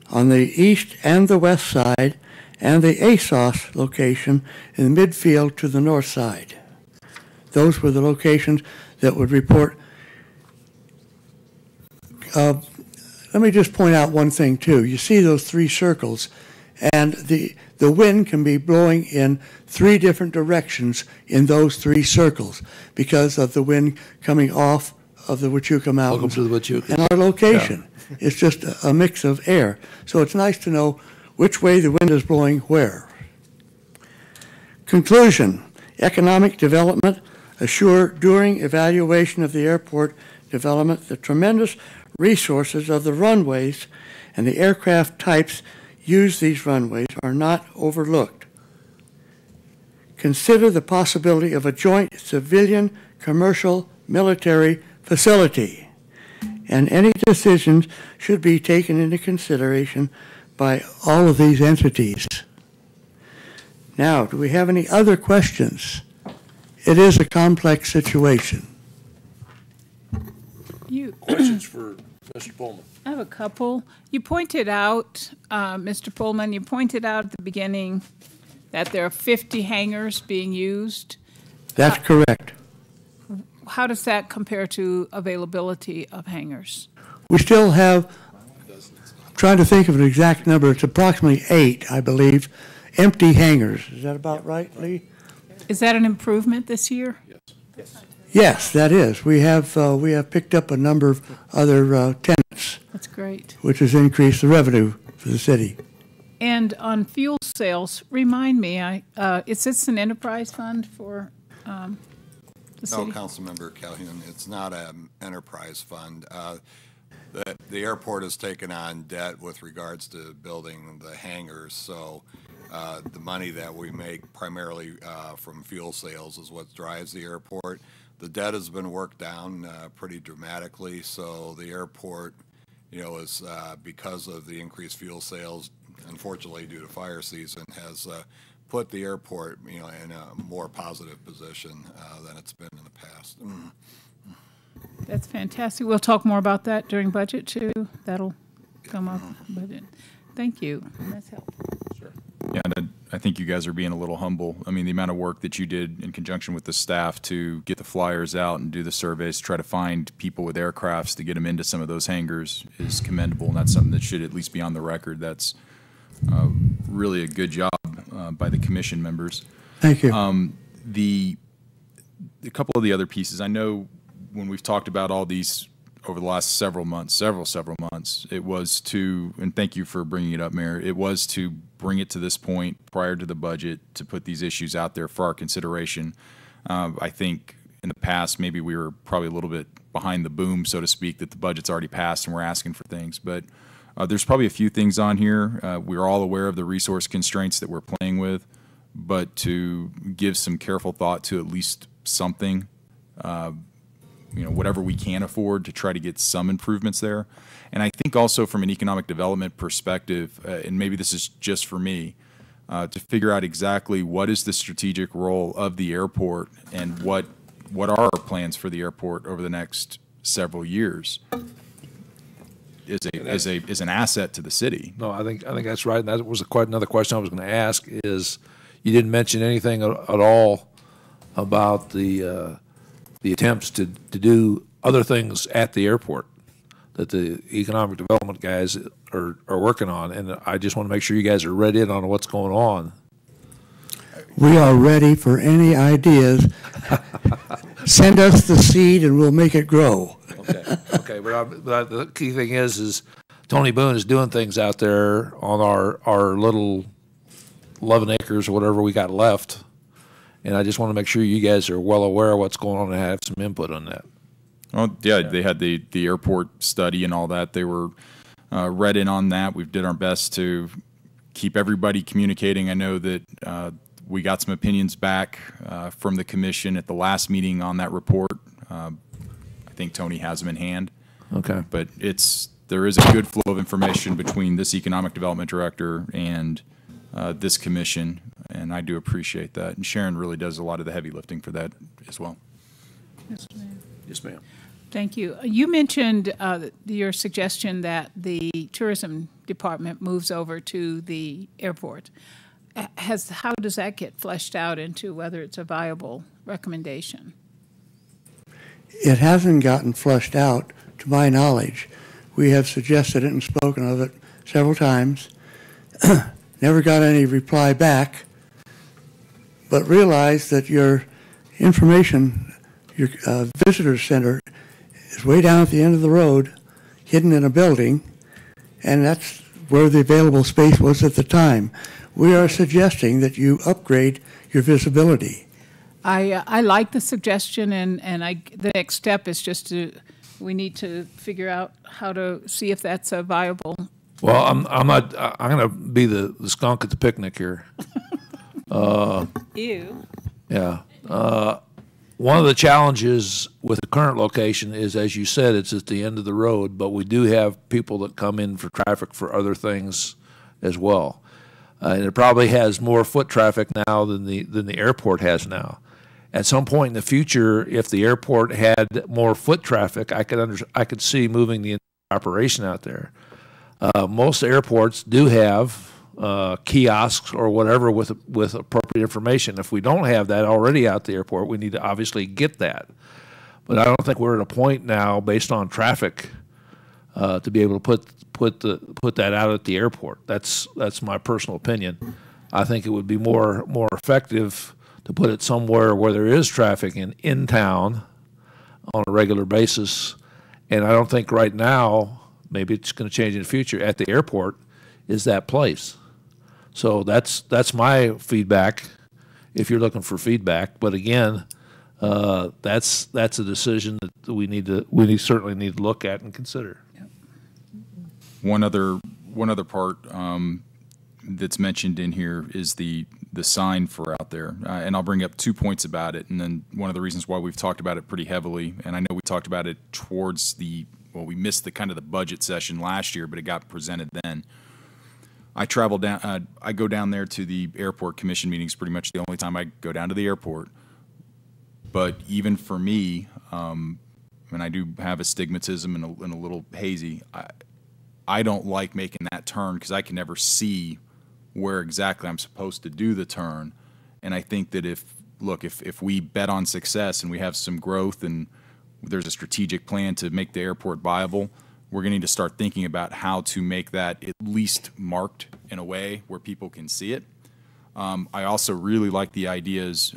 on the east and the west side, and the ASOS location in the midfield to the north side. Those were the locations that would report. Let me just point out one thing too. You see those three circles, and the wind can be blowing in three different directions in those three circles because of the wind coming off of the Huachuca Mountains. Welcome to the Huachuca. And our location. Yeah. It's just a mix of air. So it's nice to know which way the wind is blowing where. Conclusion. Economic development assure during evaluation of the airport development the tremendous resources of the runways and the aircraft types use these runways are not overlooked. Consider the possibility of a joint civilian, commercial, military facility, and any decisions should be taken into consideration by all of these entities. Now, do we have any other questions? It is a complex situation. Questions for Mr. Pullman? I have a couple. You pointed out, Mr. Pullman, you pointed out at the beginning that there are 50 hangars being used. That's correct. How does that compare to availability of hangars? We still have, I'm trying to think of an exact number, it's approximately 8, I believe, empty hangars. Is that about right, Lee? Is that an improvement this year? Yes. Yes, that is. We have picked up a number of other tenants. That's great. Which has increased the revenue for the city. And on fuel sales, remind me, is this an enterprise fund for the city? No, Councilmember Calhoun, it's not an enterprise fund. The airport has taken on debt with regards to building the hangars, so the money that we make primarily from fuel sales is what drives the airport. The debt has been worked down pretty dramatically, so the airport, is because of the increased fuel sales, unfortunately due to fire season, has put the airport, in a more positive position than it's been in the past. That's fantastic. We'll talk more about that during budget too. That'll come up. Budget. Thank you. That's helpful. Sure. Yeah, and I think you guys are being a little humble. I mean, the amount of work that you did in conjunction with the staff to get the flyers out and do the surveys, try to find people with aircrafts to get them into some of those hangars is commendable, and that's something that should at least be on the record. That's really a good job by the commission members. Thank you. A couple of the other pieces, I know when we've talked about all these over the last several months, it was to, and thank you for bringing it up, Mayor, it was to bring it to this point prior to the budget to put these issues out there for our consideration. I think in the past, maybe we were probably a little bit behind the boom, so to speak, that the budget's already passed and we're asking for things. But there's probably a few things on here. We're all aware of the resource constraints that we're playing with, but to give some careful thought to at least something, whatever we can afford to try to get some improvements there. And I think also from an economic development perspective, and maybe this is just for me, to figure out exactly what is the strategic role of the airport and what are our plans for the airport over the next several years. is an asset to the city. No, I think that's right. And that was quite another question I was going to ask. Is you didn't mention anything at all about the attempts to do other things at the airport that the economic development guys are working on, and I just want to make sure you guys are read in on what's going on. We are ready for any ideas. Send us the seed and we'll make it grow. Okay. But the key thing is Tony Boone is doing things out there on our little 11 acres or whatever we got left, and I just want to make sure you guys are well aware of what's going on and have some input on that. Well, yeah, they had the airport study and all that. They were read in on that. We did our best to keep everybody communicating. I know that we got some opinions back from the commission at the last meeting on that report. I think Tony has them in hand. Okay. But there is a good flow of information between this economic development director and this commission, and I do appreciate that. And Sharon really does a lot of the heavy lifting for that as well. Yes, ma'am. Yes, ma'am. Thank you. You mentioned your suggestion that the tourism department moves over to the airport. How does that get fleshed out into whether it's a viable recommendation? It hasn't gotten flushed out, to my knowledge. We have suggested it and spoken of it several times. Never got any reply back, but realized that your information, your visitor center, is way down at the end of the road, hidden in a building, and that's where the available space was at the time. We are suggesting that you upgrade your visibility. I like the suggestion, and the next step is we need to figure out how to see if that's a viable. Well, I'm going to be the skunk at the picnic here. Ew. Yeah. One of the challenges with the current location is, as you said, it's at the end of the road, but we do have people that come in for traffic for other things as well. And it probably has more foot traffic now than the airport has now. At some point in the future, if the airport had more foot traffic, I could see moving the operation out there. Most airports do have kiosks or whatever with appropriate information. If we don't have that already out the airport, we need to obviously get that. But I don't think we're at a point now, based on traffic, to be able to put that out at the airport. That's my personal opinion. I think it would be more effective to put it somewhere where there is traffic in town on a regular basis. And I don't think right now, maybe it's going to change in the future, at the airport is that place. So that's my feedback, if you're looking for feedback. But again, that's a decision that we certainly need to look at and consider. One other part that's mentioned in here is the sign for out there, and I'll bring up 2 points about it, and then one of the reasons why we've talked about it pretty heavily, and I know we talked about it towards we missed the budget session last year, but it got presented then. I travel down. I go down there to the airport commission meetings. Pretty much the only time I go down to the airport. But even for me, and I do have astigmatism and a little hazy. I don't like making that turn because I can never see where exactly I'm supposed to do the turn. And I think that if we bet on success and we have some growth and there's a strategic plan to make the airport viable, we're going to need to start thinking about how to make that at least marked in a way where people can see it. I also really like the ideas,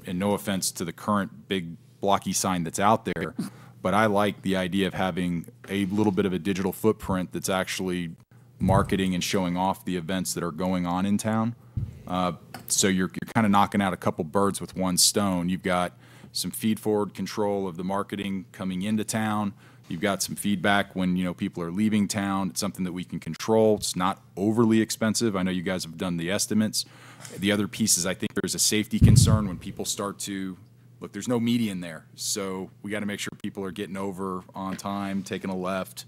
and no offense to the current big blocky sign that's out there, but I like the idea of having a little bit of a digital footprint that's actually marketing and showing off the events that are going on in town. So you're kind of knocking out a couple birds with one stone. You've got some feed-forward control of the marketing coming into town. You've got some feedback when people are leaving town. It's something that we can control. It's not overly expensive. I know you guys have done the estimates. The other piece is I think there's a safety concern when people start to look. There's no median there, so we got to make sure people are getting over on time, taking a left,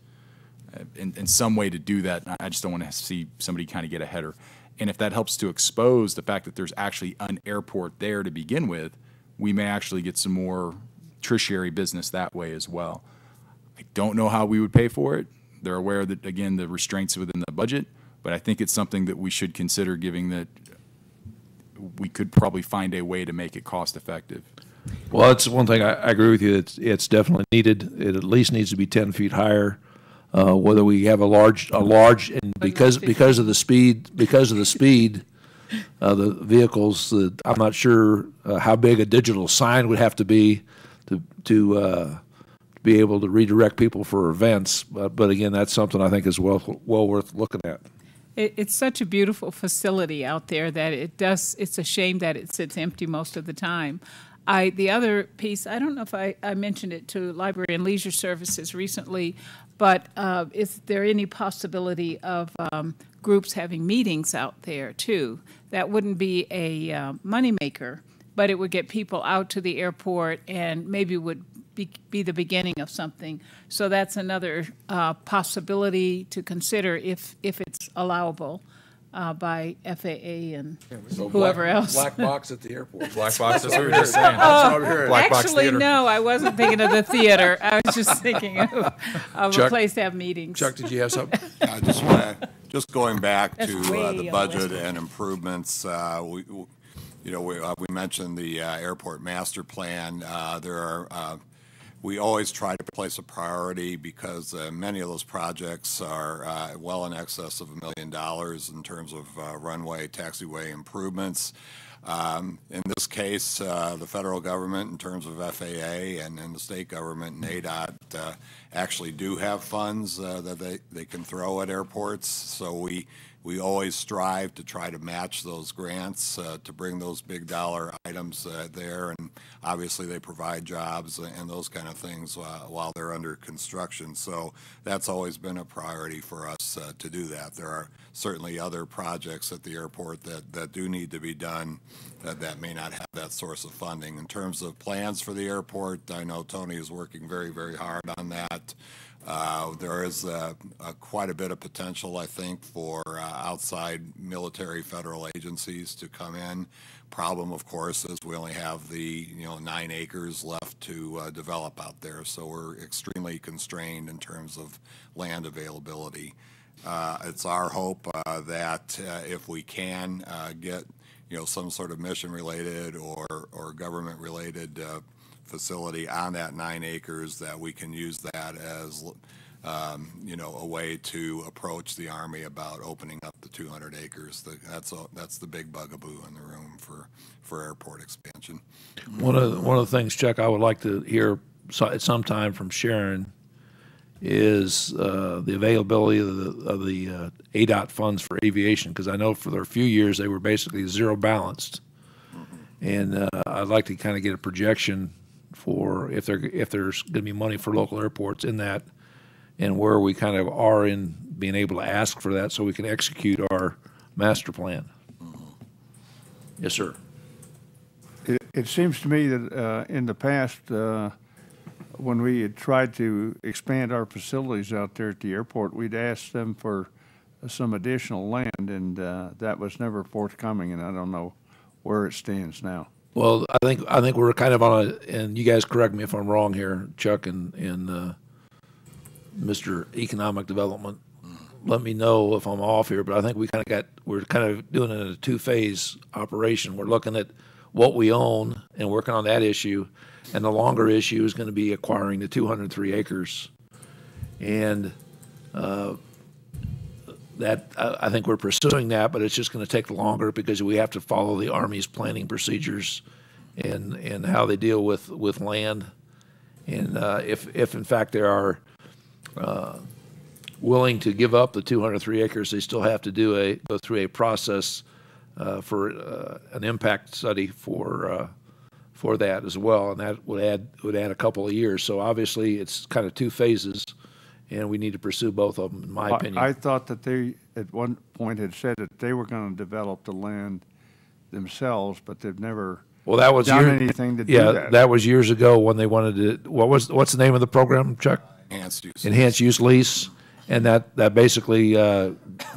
in some way to do that. I just don't want to see somebody kind of get a header. And if that helps to expose the fact that there's actually an airport there to begin with, we may actually get some more tertiary business that way as well. I don't know how we would pay for it, They're aware that, again, the restraints within the budget, but I think it's something that we should consider, given that we could probably find a way to make it cost effective. Well, that's one thing I agree with you. It's definitely needed. It at least needs to be 10 feet higher. Whether we have a large, and because of the speed, the vehicles, I'm not sure how big a digital sign would have to be to be able to redirect people for events. But again, that's something I think is well worth looking at. It's such a beautiful facility out there that it's a shame that it sits empty most of the time. The other piece, I don't know if I mentioned it to Library and Leisure Services recently, but is there any possibility of groups having meetings out there too? That wouldn't be a moneymaker, but it would get people out to the airport and maybe would be the beginning of something. So that's another possibility to consider if it's allowable by FAA and whoever else. Black box at the airport. Black box, that's what we were just saying. Black box Actually, theater. no, I wasn't thinking of the theater. I was just thinking of Chuck, a place to have meetings. Chuck, did you have something? I just want to, just going back That's to way the on budget this. and improvements, we mentioned the airport master plan. We always try to place a priority because many of those projects are well in excess of $1 million in terms of runway, taxiway improvements. In this case, the federal government, in terms of FAA, and the state government and ADOT, actually do have funds that they can throw at airports. So we always strive to try to match those grants to bring those big dollar items there. And obviously they provide jobs and those kind of things while they're under construction. So that's always been a priority for us to do that. There are certainly other projects at the airport that do need to be done that may not have that source of funding. In terms of plans for the airport, I know Tony is working very, very hard on that. There is quite a bit of potential, I think, for outside military federal agencies to come in. Problem, of course, is we only have the 9 acres left to develop out there, so we're extremely constrained in terms of land availability. It's our hope that if we can get some sort of mission-related or government-related facility on that 9 acres, that we can use that as a way to approach the Army about opening up the 200 acres. That's the big bugaboo in the room for airport expansion. One of the things, Chuck, I would like to hear at some time from Sharon is the availability of the ADOT funds for aviation, because I know for a few years they were basically zero balanced, and I'd like to kind of get a projection for if there's going to be money for local airports in that, and where we kind of are in being able to ask for that so we can execute our master plan. Yes, sir. It seems to me that in the past, when we had tried to expand our facilities out there at the airport, we'd asked them for some additional land, and that was never forthcoming, and I don't know where it stands now. Well, I think we're kind of on and you guys correct me if I'm wrong here, Chuck and Mr. Economic Development. Let me know if I'm off here, but I think we're kind of doing it in a two-phase operation. We're looking at what we own and working on that issue, and the longer issue is going to be acquiring the 203 acres, and that I think we're pursuing that, but it's just going to take longer because we have to follow the Army's planning procedures and how they deal with land, and if in fact they are willing to give up the 203 acres, they still have to go through a process for an impact study for that as well, and that would add a couple of years. So obviously it's kind of two phases, and we need to pursue both of them, in my opinion. I thought that they at one point had said that they were going to develop the land themselves, but they've never done anything to do that. Yeah, that was years ago when they wanted to. What's the name of the program, Chuck? Enhanced use lease, and that basically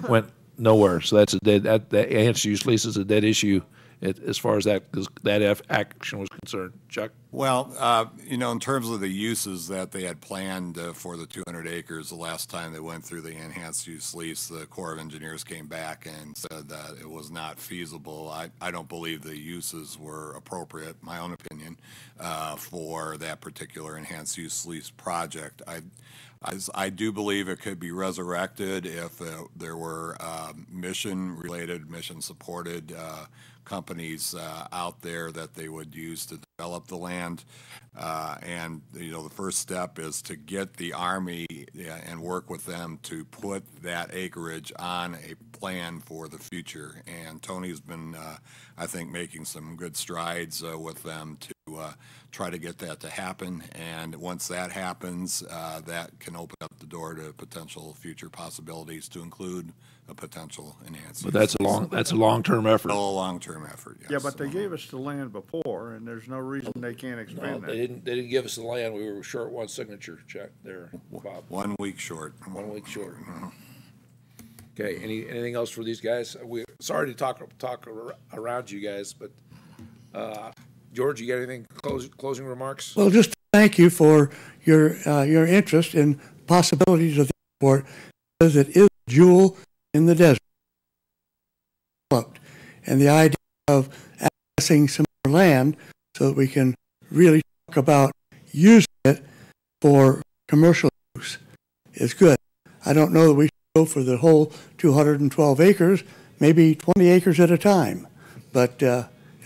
went nowhere. So that's that enhanced use lease is a dead issue as far as that action was concerned. Chuck? Well, in terms of the uses that they had planned for the 200 acres, the last time they went through the enhanced use lease, the Corps of Engineers came back and said that it was not feasible. I don't believe the uses were appropriate, my own opinion, for that particular enhanced use lease project. I do believe it could be resurrected if there were mission-related, mission-supported companies out there that they would use to develop the land. And the first step is to get the Army and work with them to put that acreage on a plan for the future. And Tony's been, I think, making some good strides with them to try to get that to happen. And once that happens, that can open up the door to potential future possibilities to include a potential enhanced. But that's a long-term effort. Still a long-term effort, yes. Yeah, but they gave us the land before, and there's no reason they can't No, expand that. they didn't give us the land. We were short one signature, Chuck, there, Bob. 1 week short. 1 week short. Okay, anything else for these guys? Sorry to talk around you guys, but George, you got anything, closing remarks? Well, just thank you for your interest in possibilities of the airport, because it is a jewel in the desert. And the idea of accessing some more land so that we can really talk about using it for commercial use is good. I don't know that we should go for the whole 212 acres, maybe 20 acres at a time. But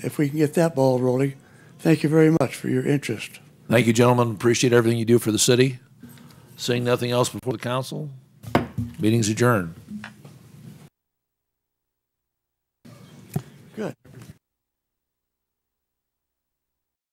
if we can get that ball rolling, thank you very much for your interest. Thank you, gentlemen. Appreciate everything you do for the city. Seeing nothing else before the council, meeting's adjourned.